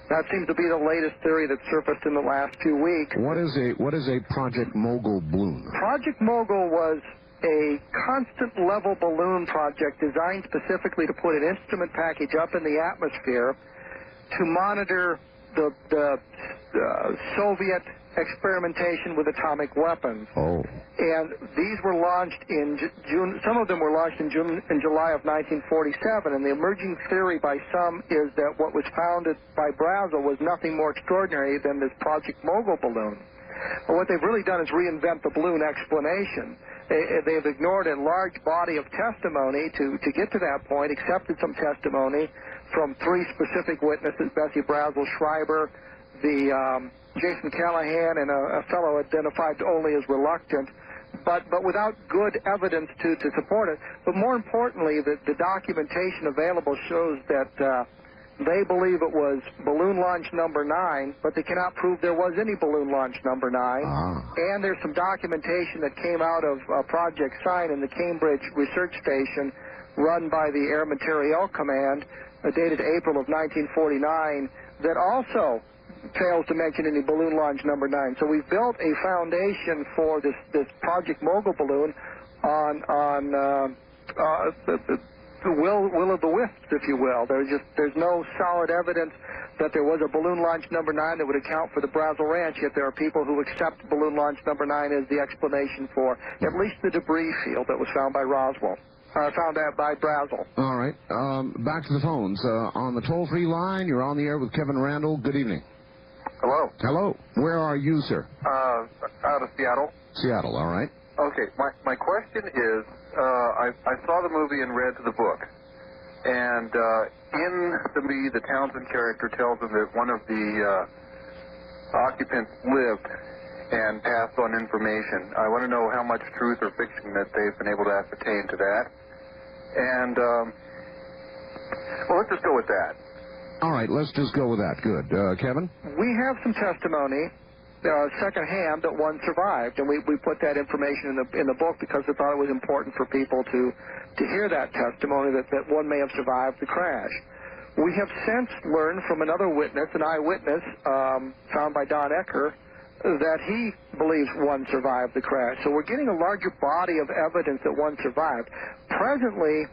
That seems to be the latest theory that surfaced in the last few weeks. What is a Project Mogul balloon? Project Mogul was a constant level balloon project designed specifically to put an instrument package up in the atmosphere to monitor the Soviet experimentation with atomic weapons. Oh. And these were launched in June. Some of them were launched in July of 1947. And the emerging theory by some is that what was founded by Roswell was nothing more extraordinary than this Project Mogul balloon. But what they've really done is reinvent the balloon explanation. They've ignored a large body of testimony to get to that point, accepted some testimony from three specific witnesses, Bessie Braswell Schreiber, Jason Callahan and a fellow identified only as reluctant, but without good evidence to support it. But more importantly, the documentation available shows that they believe it was balloon launch number 9, but they cannot prove there was any balloon launch number 9. And there's some documentation that came out of Project Sign in the Cambridge Research Station run by the Air Materiel Command, dated April of 1949, that also fails to mention any balloon launch number 9. So we've built a foundation for this Project Mogul balloon on the will of the wisps, if you will. There's no solid evidence that there was a balloon launch number 9 that would account for the Brazil Ranch, yet there are people who accept balloon launch number 9 as the explanation for at least the debris field that was found by Roswell. Found out by Brazil. All right. Back to the phones. On the toll-free line, you're on the air with Kevin Randle. Good evening. Hello. Hello. Where are you, sir? Out of Seattle. Seattle, all right. Okay, my question is, I saw the movie and read the book, and in the movie, the Townsend character tells him that one of the occupants lived and passed on information. I want to know how much truth or fiction that they've been able to ascertain to that. And, well, let's just go with that. All right, let's just go with that. Good. Kevin? We have some testimony, secondhand, that one survived, and we put that information in the book because we thought it was important for people to hear that testimony that one may have survived the crash. We have since learned from another witness, an eyewitness found by Don Ecker, that he believes one survived the crash. So we're getting a larger body of evidence that one survived. Presently,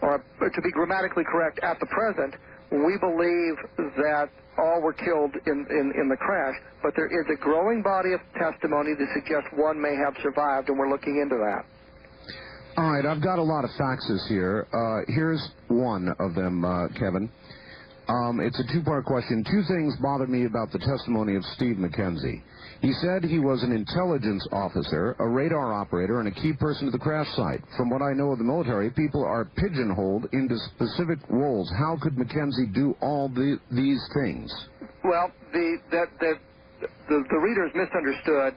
or to be grammatically correct, at the present, we believe that all were killed in the crash, but there is a growing body of testimony that suggests one may have survived, and we're looking into that. All right, I've got a lot of faxes here. Here's one of them, Kevin. It's a two-part question. Two things bothered me about the testimony of Steve McKenzie. He said he was an intelligence officer, a radar operator, and a key person to the crash site. From what I know of the military, people are pigeonholed into specific roles. How could McKenzie do all these things? Well, the readers misunderstood,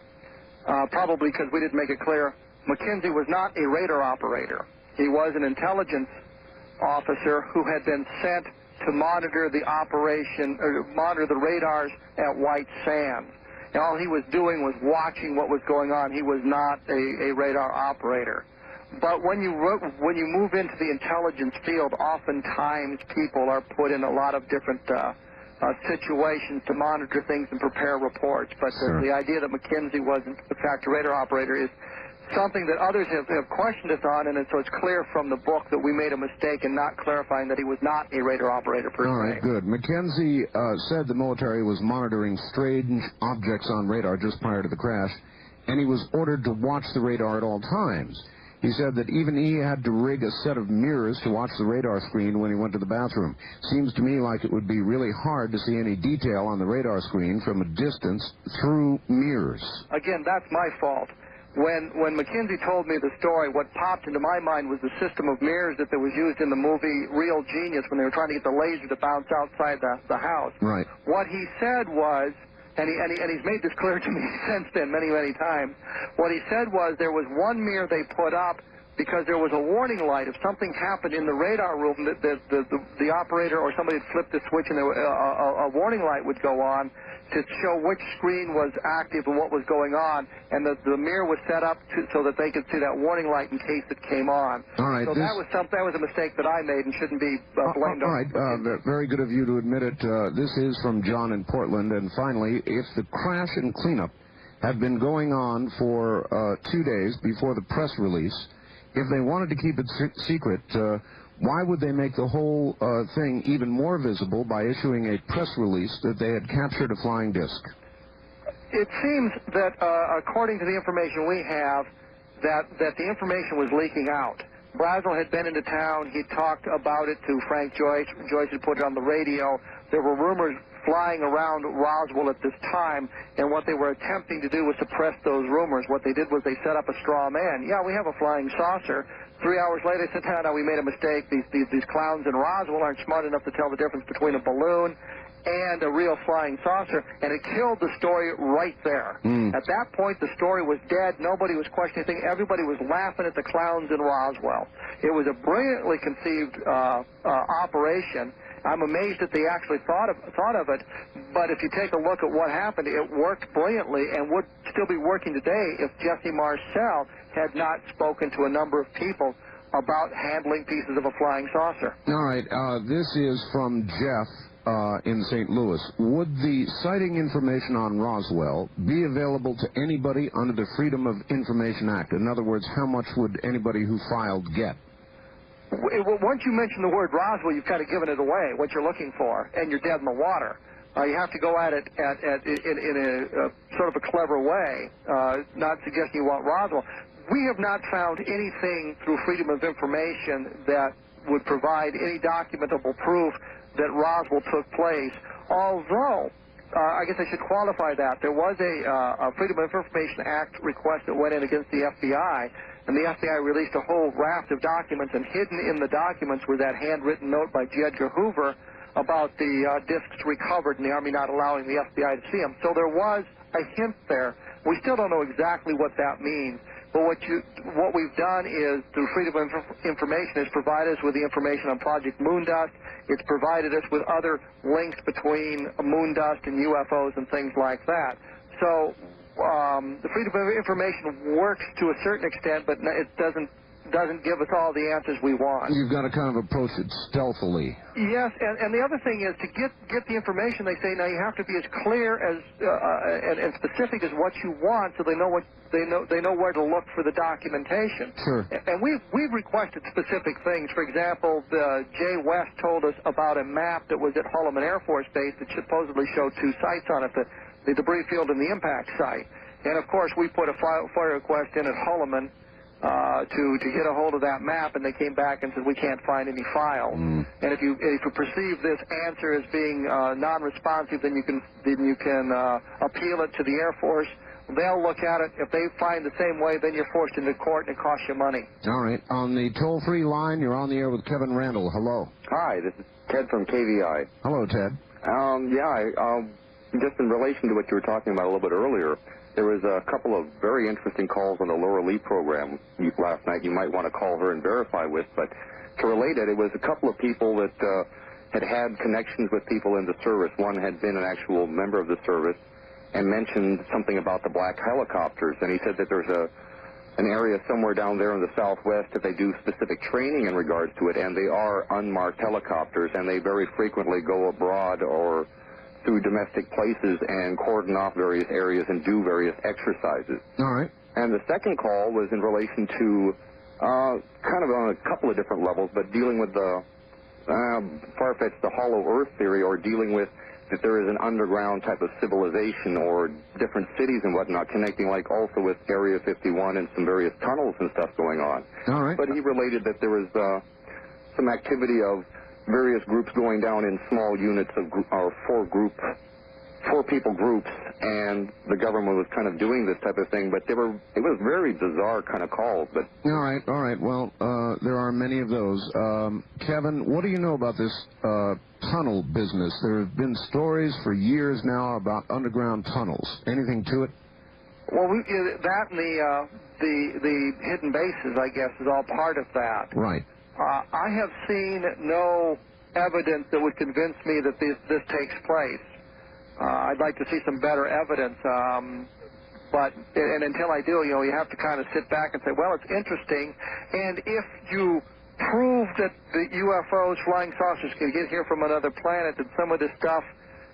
probably because we didn't make it clear. McKenzie was not a radar operator. He was an intelligence officer who had been sent to monitor the operation, or monitor the radars at White Sands. And all he was doing was watching what was going on. He was not a radar operator. But when you move into the intelligence field, oftentimes people are put in a lot of different situations to monitor things and prepare reports. But the idea that McKenzie wasn't, in fact, a radar operator is something that others have questioned us on, and so it's clear from the book that we made a mistake in not clarifying that he was not a radar operator per se. All right, good. McKenzie said the military was monitoring strange objects on radar just prior to the crash, and he was ordered to watch the radar at all times. He said that even he had to rig a set of mirrors to watch the radar screen when he went to the bathroom. Seems to me like it would be really hard to see any detail on the radar screen from a distance through mirrors. Again, that's my fault. When McKenzie told me the story, what popped into my mind was the system of mirrors that was used in the movie Real Genius when they were trying to get the laser to bounce outside the house. Right. What he said was, and he's made this clear to me since then many, many times, what he said was there was one mirror they put up because there was a warning light. If something happened in the radar room, the operator or somebody would flip the switch and a warning light would go on to show which screen was active and what was going on, and the mirror was set up so that they could see that warning light in case it came on. All right. So that was a mistake that I made and shouldn't be blamed on. All right. Very good of you to admit it. This is from John in Portland. And finally, if the crash and cleanup had been going on for 2 days before the press release, if they wanted to keep it secret, why would they make the whole thing even more visible by issuing a press release that they had captured a flying disc? It seems that, according to the information we have, that the information was leaking out. Brazil had been into town. He talked about it to Frank Joyce. Joyce had put it on the radio. There were rumors flying around Roswell at this time, and what they were attempting to do was suppress those rumors. What they did was they set up a straw man. Yeah, we have a flying saucer. 3 hours later, they said, no, we made a mistake. These clowns in Roswell aren't smart enough to tell the difference between a balloon and a real flying saucer, and it killed the story right there. At that point, the story was dead. Nobody was questioning anything. Everybody was laughing at the clowns in Roswell. It was a brilliantly conceived operation. I'm amazed that they actually thought of it, but if you take a look at what happened, it worked brilliantly and would still be working today if Jesse Marcel had not spoken to a number of people about handling pieces of a flying saucer. All right, this is from Jeff in St. Louis. Would the sighting information on Roswell be available to anybody under the Freedom of Information Act? In other words, how much would anybody wwho filed get? Once you mention the word Roswell, you've kind of given it away, what you're looking for, and you're dead in the water. You have to go at it in a sort of a clever way, not suggesting you want Roswell. We have not found anything through Freedom of Information that would provide any documentable proof that Roswell took place, although I guess I should qualify that. There was a Freedom of Information Act request that went in against the FBI, and the FBI released a whole raft of documents, and hidden in the documents was that handwritten note by J. Edgar Hoover about the discs recovered and the Army not allowing the FBI to see them. So there was a hint there. We still don't know exactly what that means. But what we've done is, through Freedom of Information, is provide us with the information on Project Moondust. It's provided us with other links between Moondust and UFOs and things like that. So the Freedom of Information works to a certain extent, but it doesn't give us all the answers we want. You've got to kind of approach it stealthily. Yes, and the other thing is, to get the information, they say now you have to be as clear as and specific as what you want, so they know where to look for the documentation. Sure. And we've requested specific things. For example, Jay West told us about a map that was at Holloman Air Force Base that supposedly showed two sites on it, the debris field and the impact site. And of course, we put a FOIA request in at Holloman to get a hold of that map, and they came back and said we can't find any files. And if you perceive this answer as being non-responsive, then you can appeal it to the Air Force. They'll look at it. If they find the same way, then you're forced into court, and it costs you money. All right. On the toll-free line, you're on the air with Kevin Randle. Hello. Hi, this is Ted from KVI. Hello, Ted. Just in relation to what you were talking about a little bit earlier, there was a couple of very interesting calls on the Laura Lee program last night. You might want to call her and verify with, but to relate it, it was a couple of people that had connections with people in the service. One had been an actual member of the service and mentioned something about the black helicopters, and he said that there's an area somewhere down there in the southwest that they do specific training in regards to it, and they are unmarked helicopters, and they very frequently go abroad or through domestic places and cordon off various areas and do various exercises. All right. And the second call was in relation to kind of on a couple of different levels, but dealing with the far-fetched the hollow earth theory, or dealing with that there is an underground type of civilization or different cities and whatnot connecting, like also with Area 51 and some various tunnels and stuff going on. All right. But he related that there was some activity of various groups going down in small units of four-people groups, and the government was kind of doing this type of thing, but it was very bizarre kind of calls. But all right. Well, there are many of those. Kevin, what do you know about this tunnel business? There have been stories for years now about underground tunnels. Anything to it? Well, that and the hidden bases, I guess, is all part of that. Right. I have seen no evidence that would convince me that this takes place. I'd like to see some better evidence, but until I do, you have to kind of sit back and say, well, it's interesting, and if you prove that the UFOs, flying saucers, can get here from another planet, then some of this stuff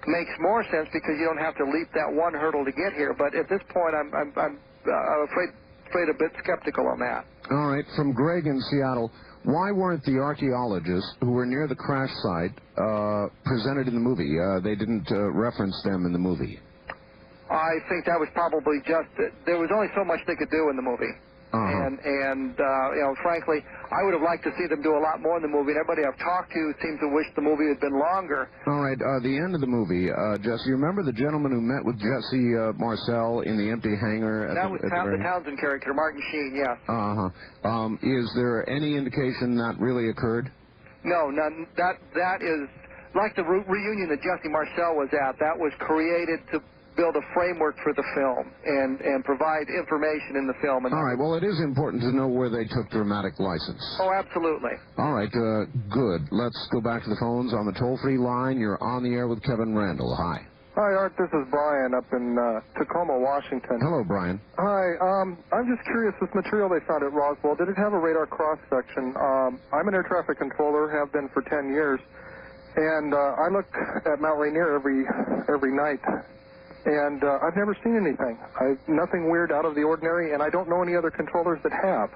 makes more sense because you don't have to leap that one hurdle to get here. But at this point, I'm afraid a bit skeptical on that. All right. From Greg in Seattle, why weren't the archaeologists who were near the crash site presented in the movie? They didn't reference them in the movie. I think that was probably just there was only so much they could do in the movie. And frankly, I would have liked to see them do a lot more in the movie. And everybody I've talked to seems to wish the movie had been longer. All right, the end of the movie, Jesse, you remember the gentleman who met with Jesse Marcel in the empty hangar? That was the Townsend character, Martin Sheen, yes. Is there any indication that really occurred? No, none. That is like the reunion that Jesse Marcel was at, that was created to build a framework for the film and provide information in the film. And all right, well, it is important to know where they took dramatic license. Oh, absolutely. All right, good. Let's go back to the phones. On the toll-free line, you're on the air with Kevin Randle. Hi. Hi, Art. This is Brian up in Tacoma, Washington. Hello, Brian. Hi. I'm just curious, this material they found at Roswell, did it have a radar cross-section? I'm an air traffic controller, have been for 10 years, and I look at Mount Rainier every night. And I've never seen anything. Nothing weird out of the ordinary, and I don't know any other controllers that have.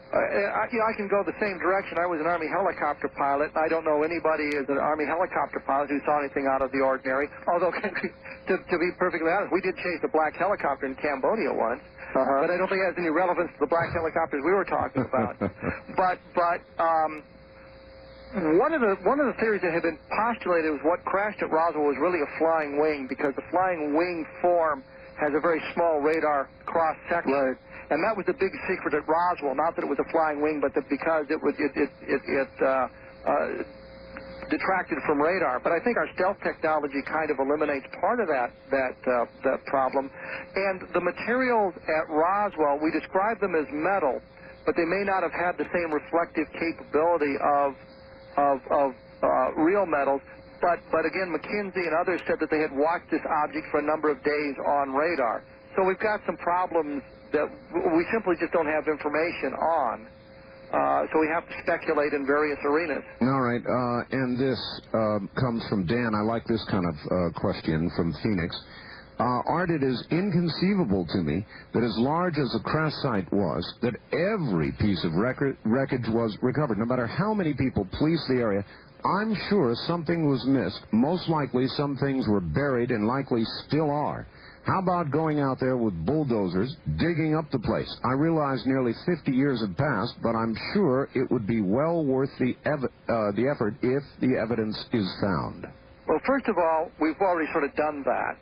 I can go the same direction. I was an Army helicopter pilot. I don't know anybody as an Army helicopter pilot who saw anything out of the ordinary. Although, to be perfectly honest, we did chase a black helicopter in Cambodia once. But I don't think it has any relevance to the black helicopters we were talking about. But one of the theories that had been postulated was what crashed at Roswell was really a flying wing, because the flying wing form has a very small radar cross-section. Right. And that was the big secret at Roswell, not that it was a flying wing, but that because it detracted from radar. But I think our stealth technology kind of eliminates part of that problem. And the materials at Roswell, we describe them as metal, but they may not have had the same reflective capability of real metals. But again, McKinsey and others said that they had watched this object for a number of days on radar. So we've got some problems that we simply just don't have information on. So we have to speculate in various arenas. All right, and this comes from Dan. I like this kind of question from Phoenix. Art, it is inconceivable to me that as large as the crash site was, that every piece of wreckage was recovered. No matter how many people policed the area, I'm sure something was missed. Most likely some things were buried and likely still are. How about going out there with bulldozers, digging up the place? I realize nearly 50 years have passed, but I'm sure it would be well worth the effort if the evidence is found. Well, first of all, we've already sort of done that.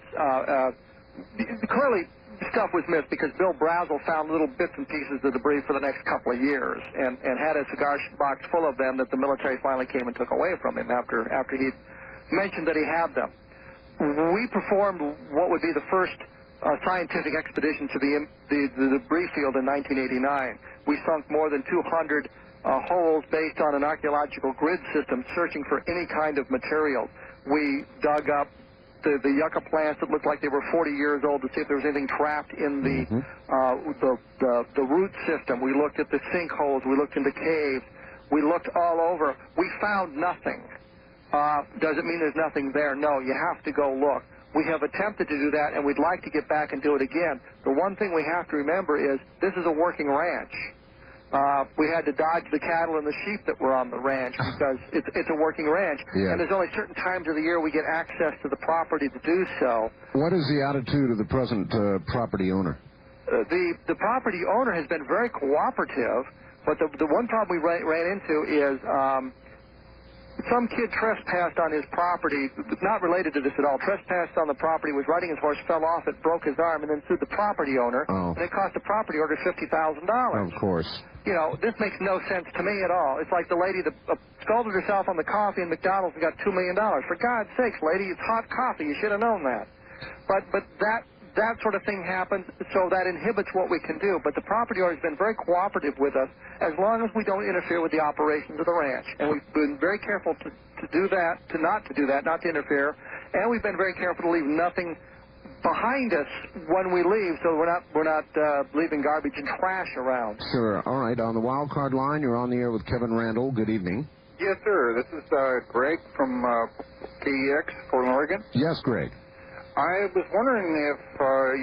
Clearly, stuff was missed because Bill Brazel found little bits and pieces of debris for the next couple of years and had a cigar box full of them that the military finally came and took away from him after he'd mentioned that he had them. We performed what would be the first scientific expedition to the debris field in 1989. We sunk more than 200 holes based on an archaeological grid system searching for any kind of material. We dug up the yucca plants that looked like they were 40 years old to see if there was anything trapped in the root system. We looked at the sinkholes. We looked into caves. We looked all over. We found nothing. Does it mean there's nothing there? No, you have to go look. We have attempted to do that, and we'd like to get back and do it again. The one thing we have to remember is this is a working ranch. We had to dodge the cattle and the sheep that were on the ranch because it's a working ranch. Yeah. And there's only certain times of the year we get access to the property to do so. What is the attitude of the present property owner? The property owner has been very cooperative, but the one problem we ran into is some kid trespassed on his property, not related to this at all, trespassed on the property, was riding his horse, fell off it, broke his arm, and then sued the property owner. Oh. And it cost the property owner $50,000. Of course. You know, this makes no sense to me at all. It's like the lady that scalded herself on the coffee in McDonald's and got $2 million. For God's sakes, lady, it's hot coffee. You should have known that. But that sort of thing happens, so that inhibits what we can do. But the property owner has been very cooperative with us as long as we don't interfere with the operations of the ranch. And we've been very careful to do that, not to interfere. And we've been very careful to leave nothing behind us when we leave, so we're not leaving garbage and trash around. Sure. All right. On the wild card line, you're on the air with Kevin Randle. Good evening. Yes, sir. This is Greg from KEX, Portland, Oregon. Yes, Greg. I was wondering if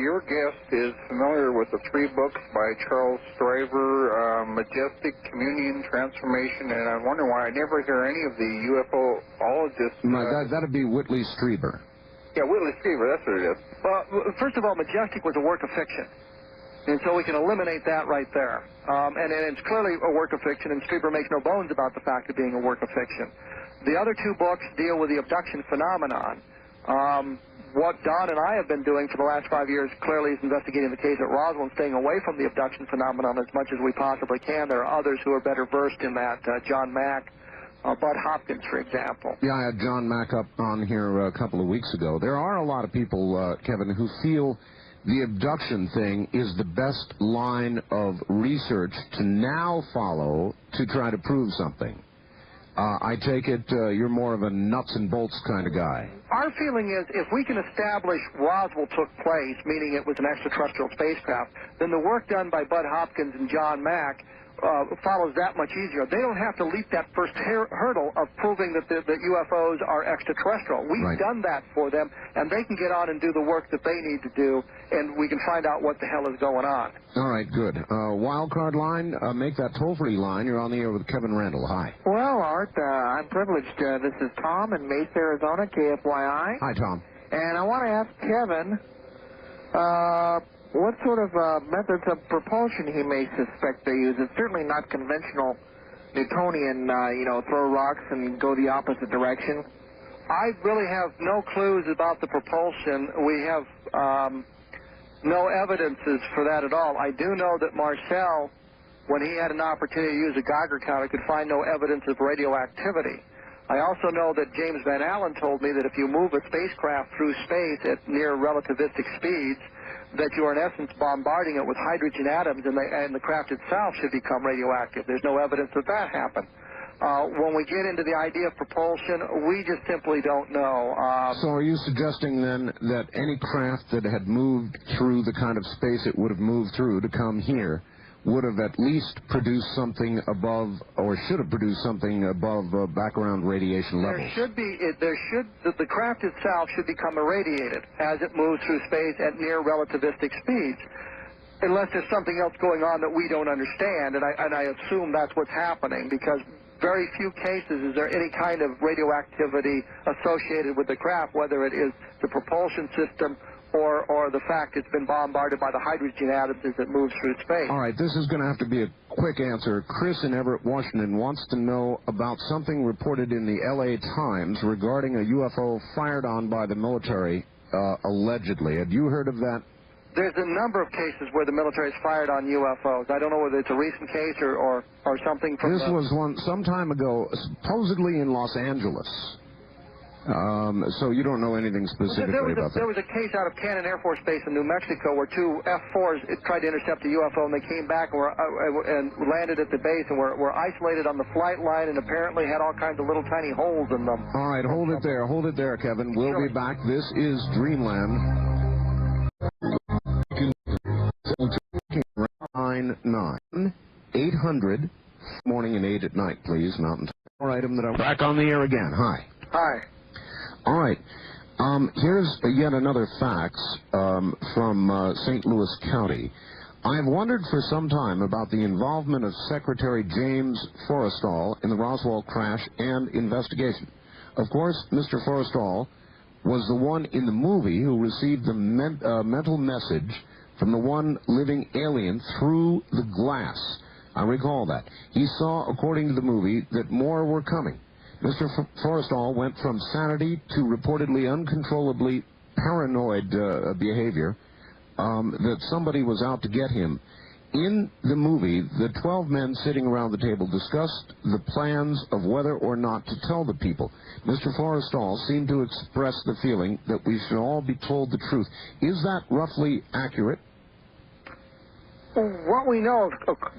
your guest is familiar with the 3 books by Charles Stryver, Majestic, Communion, Transformation, and I wonder why I never hear any of the UFOologists. That'd be Whitley Strieber. Yeah, Whitley Strieber, that's what it is. Well, first of all, Majestic was a work of fiction, and so we can eliminate that right there. And it's clearly a work of fiction, and Strieber makes no bones about the fact of being a work of fiction. The other 2 books deal with the abduction phenomenon. What Don and I have been doing for the last 5 years clearly is investigating the case at Roswell and staying away from the abduction phenomenon as much as we possibly can. There are others who are better versed in that. John Mack, Bud Hopkins, for example. Yeah, I had John Mack up on here a couple of weeks ago. There are a lot of people, Kevin, who feel the abduction thing is the best line of research to now follow to try to prove something. I take it you're more of a nuts and bolts kind of guy. Our feeling is if we can establish Roswell took place, meaning it was an extraterrestrial spacecraft, then the work done by Bud Hopkins and John Mack follows that much easier. They don't have to leap that first hurdle of proving that the UFOs are extraterrestrial. We've done that for them, and they can get on and do the work that they need to do, and we can find out what the hell is going on. All right, good. Wildcard line, make that toll-free line. You're on the air with Kevin Randle. Hi. Well, Art, I'm privileged. This is Tom in Mesa, Arizona, KFYI. Hi, Tom. And I want to ask Kevin, what sort of methods of propulsion he may suspect they use. It's certainly not conventional Newtonian, throw rocks and go the opposite direction. I really have no clues about the propulsion. We have no evidences for that at all. I do know that Marcel, when he had an opportunity to use a Geiger counter, could find no evidence of radioactivity. I also know that James Van Allen told me that if you move a spacecraft through space at near relativistic speeds, that you are in essence bombarding it with hydrogen atoms, and the craft itself should become radioactive. There's no evidence that that happened. When we get into the idea of propulsion, we just simply don't know. So are you suggesting then that any craft that had moved through the kind of space it would have moved through to come here would have at least produced something above, or should have produced something above background radiation levels? The craft itself should become irradiated as it moves through space at near relativistic speeds, unless there's something else going on that we don't understand, and I assume that's what's happening, because very few cases is there any kind of radioactivity associated with the craft, whether it is the propulsion system or the fact it's been bombarded by the hydrogen atoms as it moves through space. All right, this is going to have to be a quick answer. Chris in Everett, Washington, wants to know about something reported in the L.A. Times regarding a UFO fired on by the military, allegedly. Had you heard of that? There's a number of cases where the military has fired on UFOs. I don't know whether it's a recent case or something from This was one some time ago, supposedly in Los Angeles. So you don't know anything specifically about that? There was a case out of Cannon Air Force Base in New Mexico where two F-4s tried to intercept a UFO, and they came back and landed at the base and were isolated on the flight line and apparently had all kinds of little tiny holes in them. All right, hold it there, Kevin. We'll be back. This is Dreamland. 800 morning and 8 at night, please. Mountain Time item that I'm back on the air again. Hi. Hi. All right. Here's yet another fax from St. Louis County. I have wondered for some time about the involvement of Secretary James Forrestal in the Roswell crash and investigation. Of course, Mr. Forrestal was the one in the movie who received the mental message from the one living alien through the glass. I recall that. He saw, according to the movie, that more were coming. Mr. Forrestal went from sanity to reportedly uncontrollably paranoid behavior, that somebody was out to get him. In the movie, the 12 men sitting around the table discussed the plans of whether or not to tell the people. Mr. Forrestal seemed to express the feeling that we should all be told the truth. Is that roughly accurate? What we know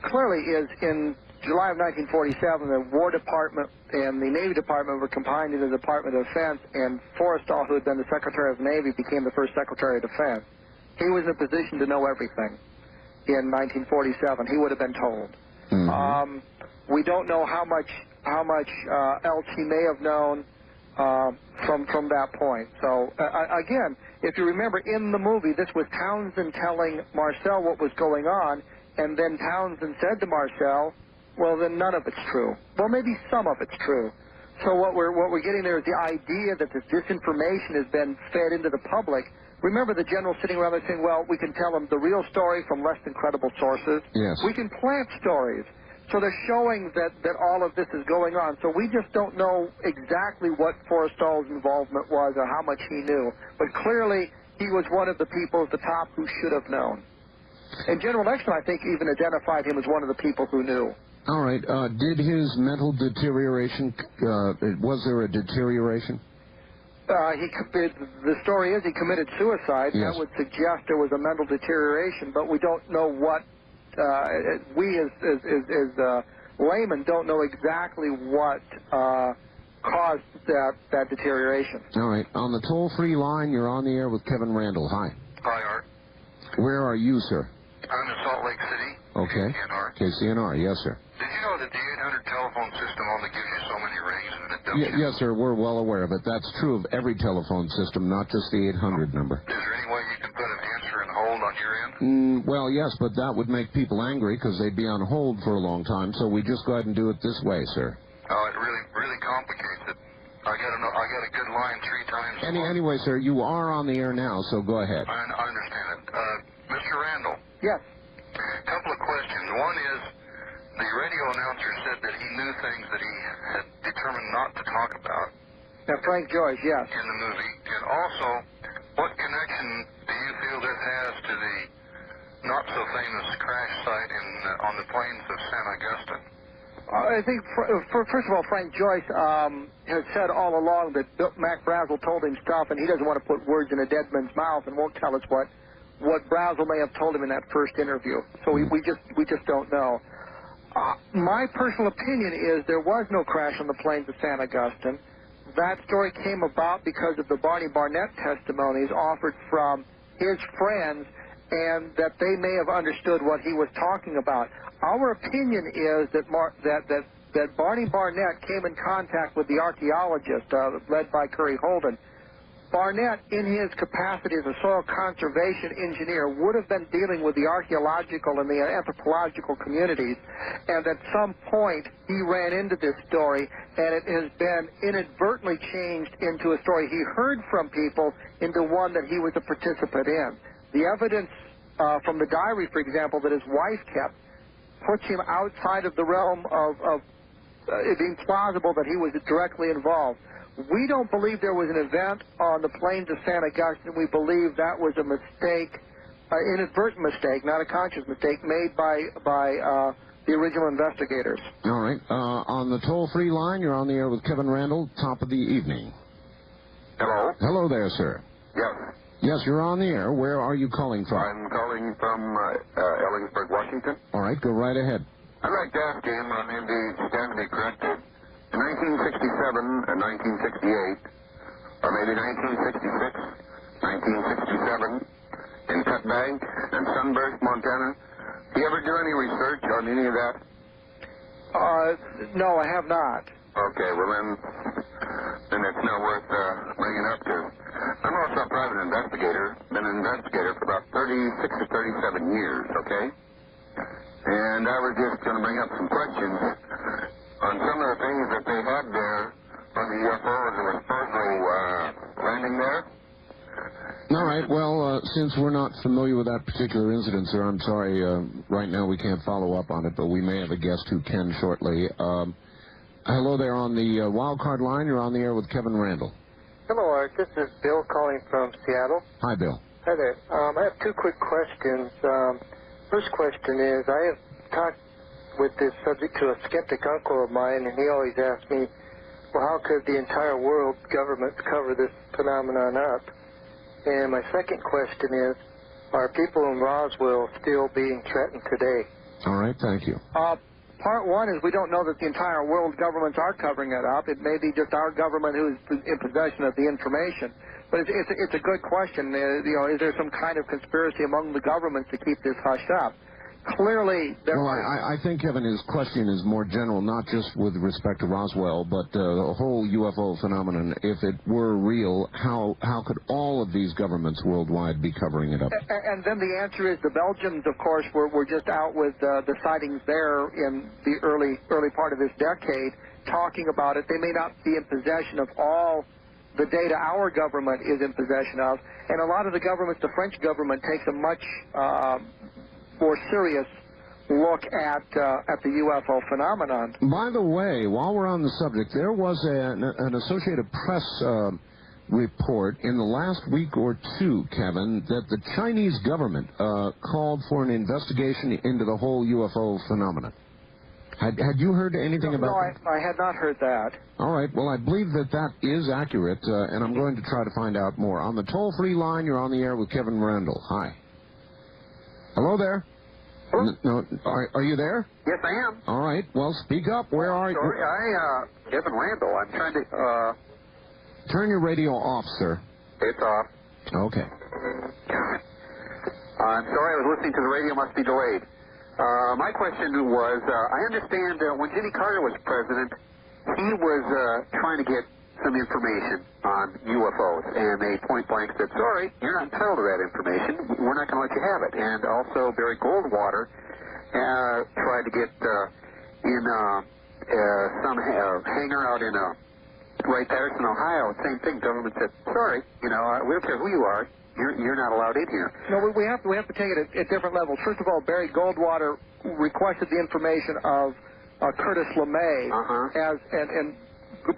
clearly is in July of 1947, the War Department and the Navy Department were combined into the Department of Defense, and Forrestal, who had been the Secretary of the Navy, became the first Secretary of Defense. He was in a position to know everything in 1947. He would have been told. Mm-hmm. We don't know how much else he may have known from that point. So, again, if you remember, in the movie, this was Townsend telling Marcel what was going on, and then Townsend said to Marcel, well, then none of it's true. Well, maybe some of it's true. So what we're getting there is the idea that this disinformation has been fed into the public. Remember the general sitting around there saying, well, we can tell them the real story from less than credible sources. Yes. We can plant stories. So they're showing that all of this is going on. So we just don't know exactly what Forrestal's involvement was or how much he knew. But clearly he was one of the people at the top who should have known. And General Nixon, I think, even identified him as one of the people who knew. All right. Did his mental deterioration, was there a deterioration? The story is he committed suicide. Yes. That would suggest there was a mental deterioration, but we don't know what, we as laymen don't know exactly what caused that deterioration. All right. On the toll-free line, you're on the air with Kevin Randle. Hi. Hi, Art. Where are you, sir? I'm in Salt Lake City. Okay. KCNR. KCNR, yes, sir. Did you know that the 800 telephone system only gives you so many rings and it doesn't? Yes, sir. We're well aware of it. That's true of every telephone system, not just the 800 number. Is there any way you can put an answer in hold on your end? Well, yes, but that would make people angry because they'd be on hold for a long time. So we just go ahead and do it this way, sir. Oh, it really complicates it. I got a good line 3 times. Anyway, sir, you are on the air now, so go ahead. I understand it. Mr. Randle. Yes. A couple of questions. One is, the radio announcer said that he knew things that he had determined not to talk about. Now, Frank Joyce, yes. In the movie. And also, what connection do you feel this has to the not-so-famous crash site on the plains of San Augustine? I think, first of all, Frank Joyce has said all along that Mac Brazel told him stuff, and he doesn't want to put words in a dead man's mouth and won't tell us what Brazel may have told him in that first interview. So we just don't know. My personal opinion is there was no crash on the plains of San Augustine. That story came about because of the Barney Barnett testimonies offered from his friends, and that they may have understood what he was talking about. Our opinion is that Barney Barnett came in contact with the archaeologist led by Curry Holden. Barnett, in his capacity as a soil conservation engineer, would have been dealing with the archaeological and the anthropological communities, and at some point he ran into this story, and it has been inadvertently changed into a story he heard from people into one that he was a participant in. The evidence from the diary, for example, that his wife kept, puts him outside of the realm of it being plausible that he was directly involved. We don't believe there was an event on the plains of San Augustine. We believe that was a mistake, inadvertent mistake, not a conscious mistake, made by the original investigators. All right. On the toll-free line, you're on the air with Kevin Randle, top of the evening. Hello? Hello there, sir. Yes. Yes, you're on the air. Where are you calling from? I'm calling from Ellensburg, Washington. All right, go right ahead. I'd like to ask him, I may be standing corrected, in 1967 and 1968, or maybe 1966, 1967, in Cutbank and Sunburst, Montana, do you ever do any research on any of that? No, I have not. Okay, well then it's not worth bringing up to. I'm also a private investigator, been an investigator for about 36 or 37 years, okay? And I was just going to bring up some questions on some of the things that they had there on the UFOs that were supposedly landing there. All right, well, since we're not familiar with that particular incident, sir, I'm sorry, right now we can't follow up on it, but we may have a guest who can shortly. Hello there on the wild card line. You're on the air with Kevin Randle. Hello, Art. This is Bill calling from Seattle. Hi, Bill. Hi there. I have 2 quick questions. First question is, I have talked with this subject to a skeptic uncle of mine, and he always asks me, well, how could the entire world government cover this phenomenon up? And my second question is, are people in Roswell still being threatened today? All right, thank you. Part one is we don't know that the entire world governments are covering it up. It may be just our government who is in possession of the information. But it's a good question. Is there some kind of conspiracy among the governments to keep this hushed up? Clearly, well, I think, Kevin, his question is more general, not just with respect to Roswell, but the whole UFO phenomenon. If it were real, how could all of these governments worldwide be covering it up? And then the answer is the Belgians, of course, were just out with the sightings there in the early part of this decade, talking about it. They may not be in possession of all the data our government is in possession of, and a lot of the governments, the French government, takes a much more serious look at the UFO phenomenon. By the way, while we're on the subject, there was an Associated Press report in the last week or two, Kevin, that the Chinese government called for an investigation into the whole UFO phenomenon. Had you heard anything about that? No, I had not heard that. All right. Well, I believe that is accurate, and I'm going to try to find out more. On the toll-free line, you're on the air with Kevin Randle. Hi. Hello there. Hello? No, are you there? Yes, I am. All right. Well, speak up. Where are you? Sorry, Kevin Randle. I'm trying to, Turn your radio off, sir. It's off. Okay. I'm sorry, I was listening to the radio. Must be delayed. My question was, I understand when Jimmy Carter was president, he was trying to get some information on UFOs, and they point blank said, sorry, you're not entitled to that information. We're not going to let you have it. And also Barry Goldwater tried to get in some hangar out in Wright Patterson, Ohio. Same thing. Government said, sorry, we don't care who you are. You're not allowed in here. No, we have to take it at different levels. First of all, Barry Goldwater requested the information of Curtis LeMay, and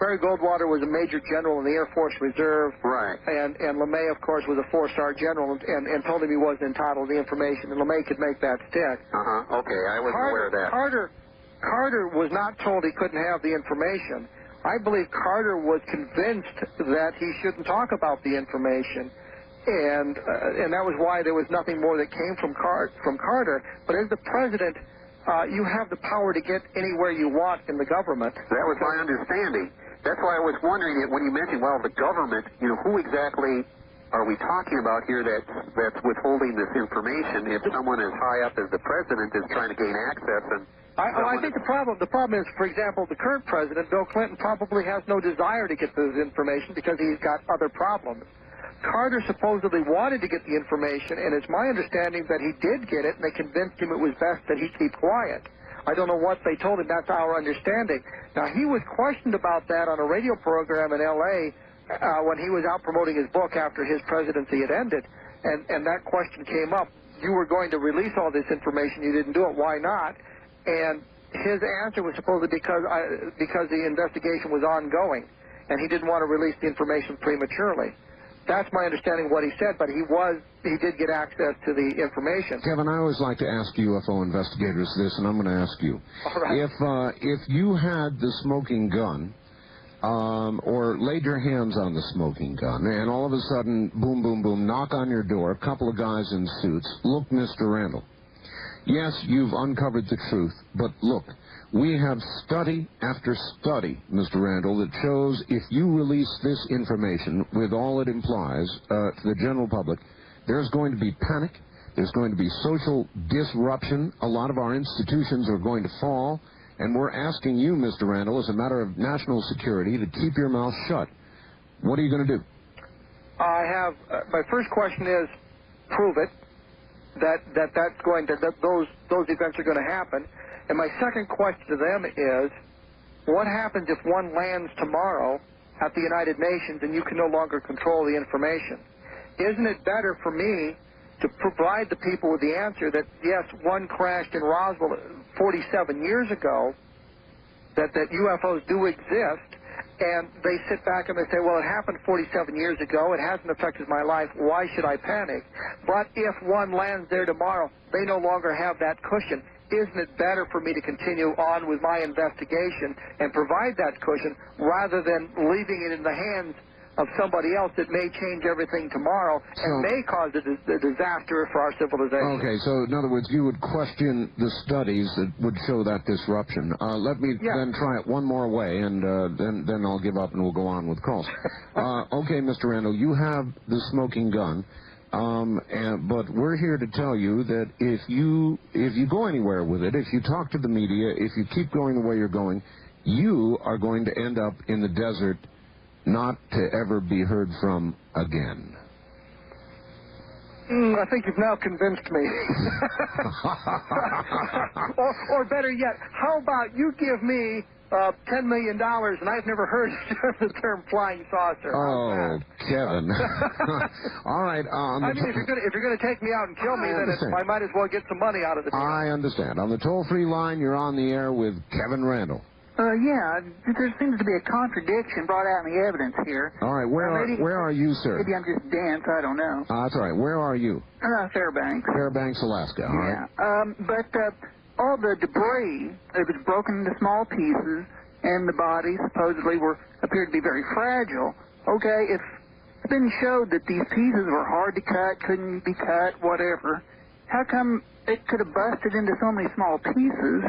Barry Goldwater was a major general in the Air Force Reserve, right? And LeMay, of course, was a 4-star general, and told him he wasn't entitled to the information, and LeMay could make that stick. Okay, I wasn't aware of that. Carter was not told he couldn't have the information. I believe Carter was convinced that he shouldn't talk about the information. And that was why there was nothing more that came from Carter. But as the president, you have the power to get anywhere you want in the government. That was my understanding. That's why I was wondering when you mentioned, well, the government, who exactly are we talking about here that's withholding this information if someone as high up as the president is trying to gain access? And I think the problem is, for example, the current president, Bill Clinton, probably has no desire to get this information because he's got other problems. Carter supposedly wanted to get the information, and it's my understanding that he did get it, and they convinced him it was best that he keep quiet. I don't know what they told him. That's our understanding. Now, he was questioned about that on a radio program in L.A. When he was out promoting his book after his presidency had ended, and that question came up. You were going to release all this information. You didn't do it. Why not? And his answer was supposedly because the investigation was ongoing, and he didn't want to release the information prematurely. That's my understanding of what he said, but he did get access to the information. Kevin, I always like to ask UFO investigators this, and I'm going to ask you. All right. If you had the smoking gun, or laid your hands on the smoking gun, and all of a sudden, boom, boom, boom, knock on your door, a couple of guys in suits, look, Mr. Randle, yes, you've uncovered the truth, but look, we have study after study, Mr. Randle, that shows if you release this information with all it implies to the general public, there's going to be panic, there's going to be social disruption, a lot of our institutions are going to fall, and we're asking you, Mr. Randle, as a matter of national security, to keep your mouth shut. What are you going to do? My first question is, prove it, that those events are going to happen. And my second question to them is, what happens if one lands tomorrow at the United Nations and you can no longer control the information? Isn't it better for me to provide the people with the answer that, yes, one crashed in Roswell 47 years ago, that UFOs do exist, and they sit back and they say, well, it happened 47 years ago, it hasn't affected my life, why should I panic? But if one lands there tomorrow, they no longer have that cushion. Isn't it better for me to continue on with my investigation and provide that cushion rather than leaving it in the hands of somebody else that may change everything tomorrow and may cause a disaster for our civilization? Okay, so in other words, you would question the studies that would show that disruption. Let me then try it one more way, and then I'll give up and we'll go on with calls. Okay, Mr. Randle, you have the smoking gun. But we're here to tell you that if you go anywhere with it, if you talk to the media, if you keep going the way you're going, you are going to end up in the desert, not to ever be heard from again. I think you've now convinced me. or better yet, how about you give me $10 million, and I've never heard the term flying saucer. Oh, Kevin. All right. If you're going to take me out and kill me, then I might as well get some money out of the deal. I understand. On the toll-free line, you're on the air with Kevin Randle. Yeah, there seems to be a contradiction brought out in the evidence here. All right, where are you, sir? Maybe I'm just dense, I don't know. That's all right. Where are you? Fairbanks. Fairbanks, Alaska. All right. But all the debris, it was broken into small pieces, and the bodies supposedly appeared to be very fragile. Okay, it's been showed that these pieces were hard to cut, couldn't be cut, whatever. How come it could have busted into so many small pieces?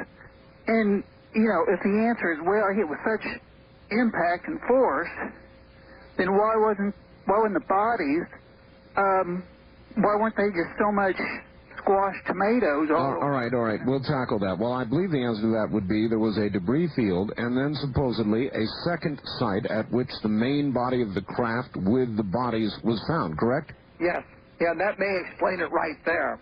And, you know, if the answer is, well, it hit with such impact and force, then why wasn't the bodies, why weren't they just so much squashed tomatoes? All right. We'll tackle that. Well, I believe the answer to that would be there was a debris field and then supposedly a second site at which the main body of the craft with the bodies was found, correct? Yes. Yeah, and that may explain it right there.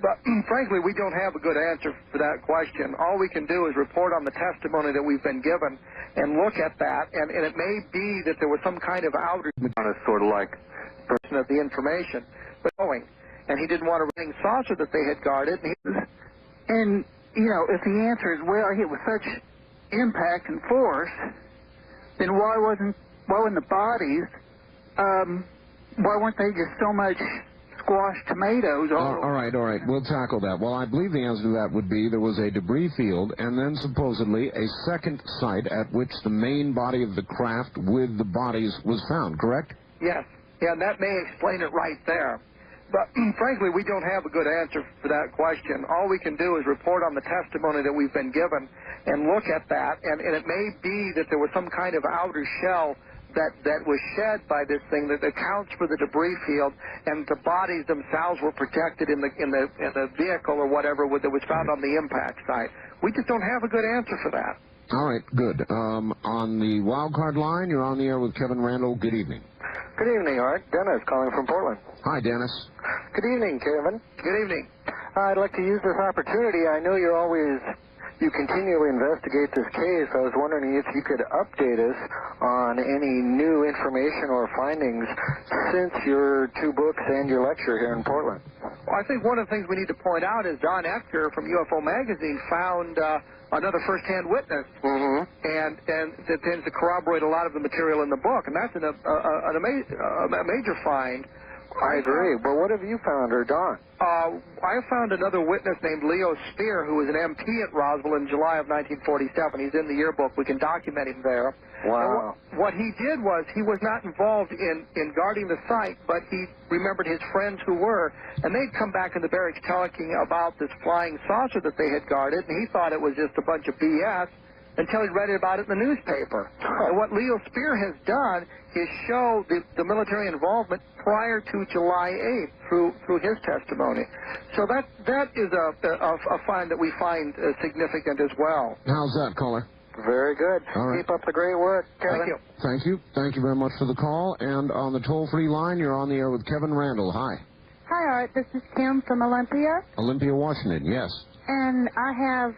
But frankly, we don't have a good answer for that question. All we can do is report on the testimony that we've been given and look at that, and it may be that there was some kind of outage on a sort of like person of the information, but knowing. And he didn't want a running saucer that they had guarded. And, you know, if the answer is, well, it hit with such impact and force, then why wasn't the bodies, why weren't they just so much squashed tomatoes? All right. We'll tackle that. Well, I believe the answer to that would be there was a debris field and then supposedly a second site at which the main body of the craft with the bodies was found, correct? Yes. Yeah, and that may explain it right there. But frankly, we don't have a good answer for that question. All we can do is report on the testimony that we've been given and look at that, and it may be that there was some kind of outer shell that was shed by this thing that accounts for the debris field, and the bodies themselves were protected in the vehicle or whatever that was found on the impact site. We just don't have a good answer for that. All right, good. On the wild card line, you're on the air with Kevin Randle. Good evening. Good evening, Art. Dennis calling from Portland. Hi, Dennis. Good evening, Kevin. Good evening. I'd like to use this opportunity. I know you continually investigate this case. I was wondering if you could update us on any new information or findings since your two books and your lecture here in Portland. Well, I think one of the things we need to point out is Don Ector from UFO Magazine found another first-hand witness, and that tends to corroborate a lot of the material in the book, and that's a major find. I agree. But what have you found, or Don? I found another witness named Leo Spear, who was an MP at Roswell in July of 1947. He's in the yearbook. We can document him there. Wow. What he did was he was not involved in guarding the site, but he remembered his friends who were, and they'd come back in the barracks talking about this flying saucer that they had guarded, and he thought it was just a bunch of BS until he read about it in the newspaper. And what Leo Spear has done is show the military involvement prior to July 8th through his testimony. So that is a find that we find significant as well. How's that, caller? Very good. All right. Keep up the great work, Kevin. Thank you. Thank you. Thank you very much for the call. And on the toll-free line, you're on the air with Kevin Randle. Hi. Hi, Art. This is Kim from Olympia. Olympia, Washington, yes. And I have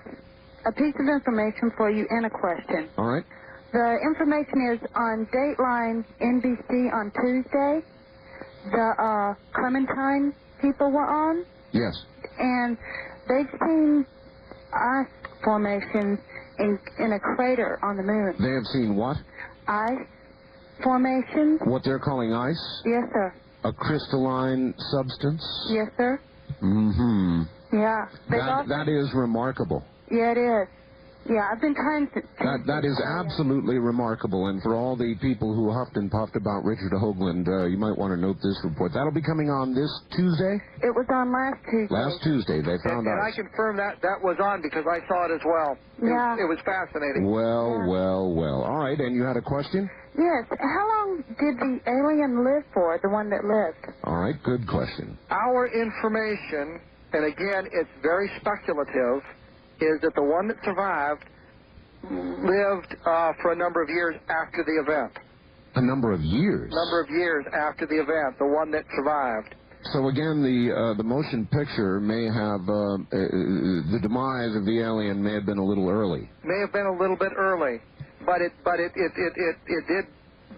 a piece of information for you and a question. All right. The information is on Dateline NBC on Tuesday. The Clementine people were on. Yes. And they've seen ice formations in a crater on the moon. They have seen what? Ice formations. What they're calling ice? Yes, sir. A crystalline substance? Yes, sir. Mm-hmm. Yeah. That is remarkable. Yeah, it is. Yeah, I've been trying to... That is absolutely remarkable, and for all the people who huffed and puffed about Richard Hoagland, you might want to note this report. That'll be coming on this Tuesday? It was on last Tuesday. Last Tuesday, they found and I confirm that was on because I saw it as well. Yeah. It was fascinating. Well. All right, and you had a question? Yes. How long did the alien live for, the one that lived? All right, good question. Our information, and again, it's very speculative, is that the one that survived lived for a number of years after the event. A number of years? Number of years after the event, the one that survived. So again, the motion picture may have, the demise of the alien may have been a little early. May have been a little bit early, but it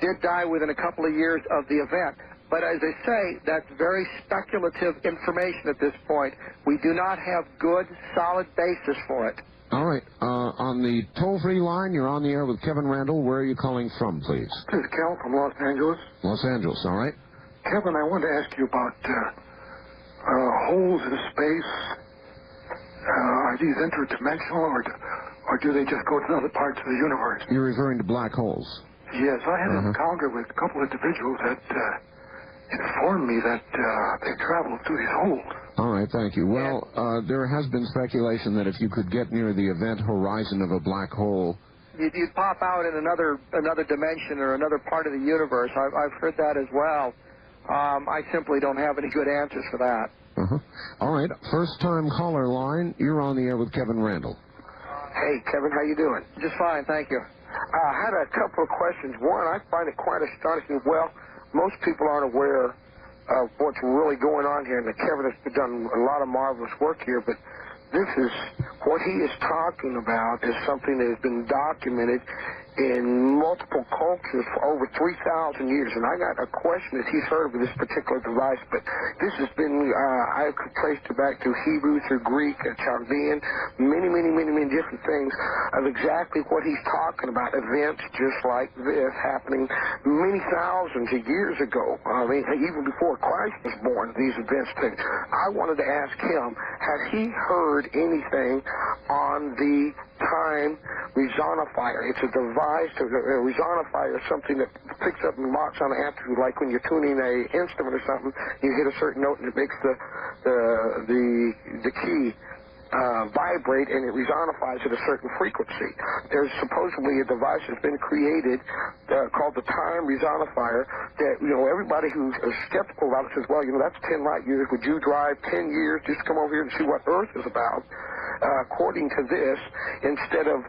did die within a couple of years of the event. But as I say, that's very speculative information at this point. We do not have good, solid basis for it. All right. On the toll-free line, you're on the air with Kevin Randle. Where are you calling from, please? This is Cal from Los Angeles. Los Angeles, all right. Kevin, I wanted to ask you about holes in space. Are these interdimensional, or do they just go to other parts of the universe? You're referring to black holes? Yes, I had an encounter with a couple of individuals that informed me that they traveled through these holes. All right, thank you. Well, there has been speculation that if you could get near the event horizon of a black hole, you'd pop out in another dimension or another part of the universe. I've heard that as well. I simply don't have any good answers for that. All right, first-time caller line. You're on the air with Kevin Randle. Hey, Kevin, how you doing? Just fine, thank you. I had a couple of questions. One, I find it quite astonishing. Well, most people aren't aware of what's really going on here, and Kevin has done a lot of marvelous work here, but this is, what he is talking about is something that has been documented in multiple cultures for over 3,000 years. And I got a question that he's heard of this particular device, but this has been, I could trace it back to Hebrew, through Greek, Chaldean, many different things of exactly what he's talking about, events just like this happening many thousands of years ago. I mean, even before Christ was born, these events took. I wanted to ask him, has he heard anything on the time resonifier? It's a device, a resonifier is something that picks up and locks on an amplitude, like when you're tuning an instrument or something, you hit a certain note and it makes the key vibrate, and it resonifies at a certain frequency. There's supposedly a device that's been created called the time resonifier that, everybody who's skeptical about it says, well, that's 10 light years. Would you drive 10 years just to come over here and see what Earth is about? According to this, instead of,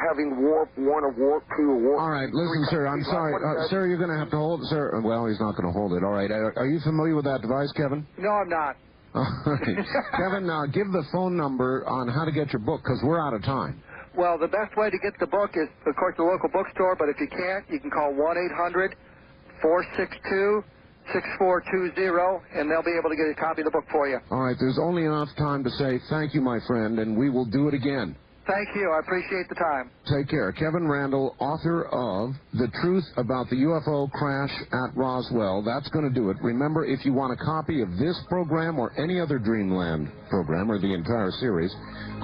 having warp 1 or warp 2 or warp 3. All right, listen, sir, I'm sorry. Sir, you're going to have to hold it, sir. Well, he's not going to hold it. All right. Are you familiar with that device, Kevin? No, I'm not. All right. Kevin, give the phone number on how to get your book, because we're out of time. Well, the best way to get the book is, of course, the local bookstore, but if you can't, you can call 1-800-462-6420, and they'll be able to get a copy of the book for you. All right, there's only enough time to say thank you, my friend, and we will do it again. Thank you. I appreciate the time. Take care. Kevin Randle, author of The Truth About the UFO Crash at Roswell. That's going to do it. Remember, if you want a copy of this program or any other Dreamland program or the entire series,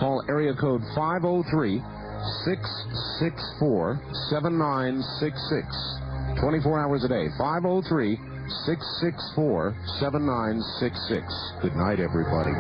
call area code 503-664-7966. 24 hours a day. 503-664-7966. Good night, everybody.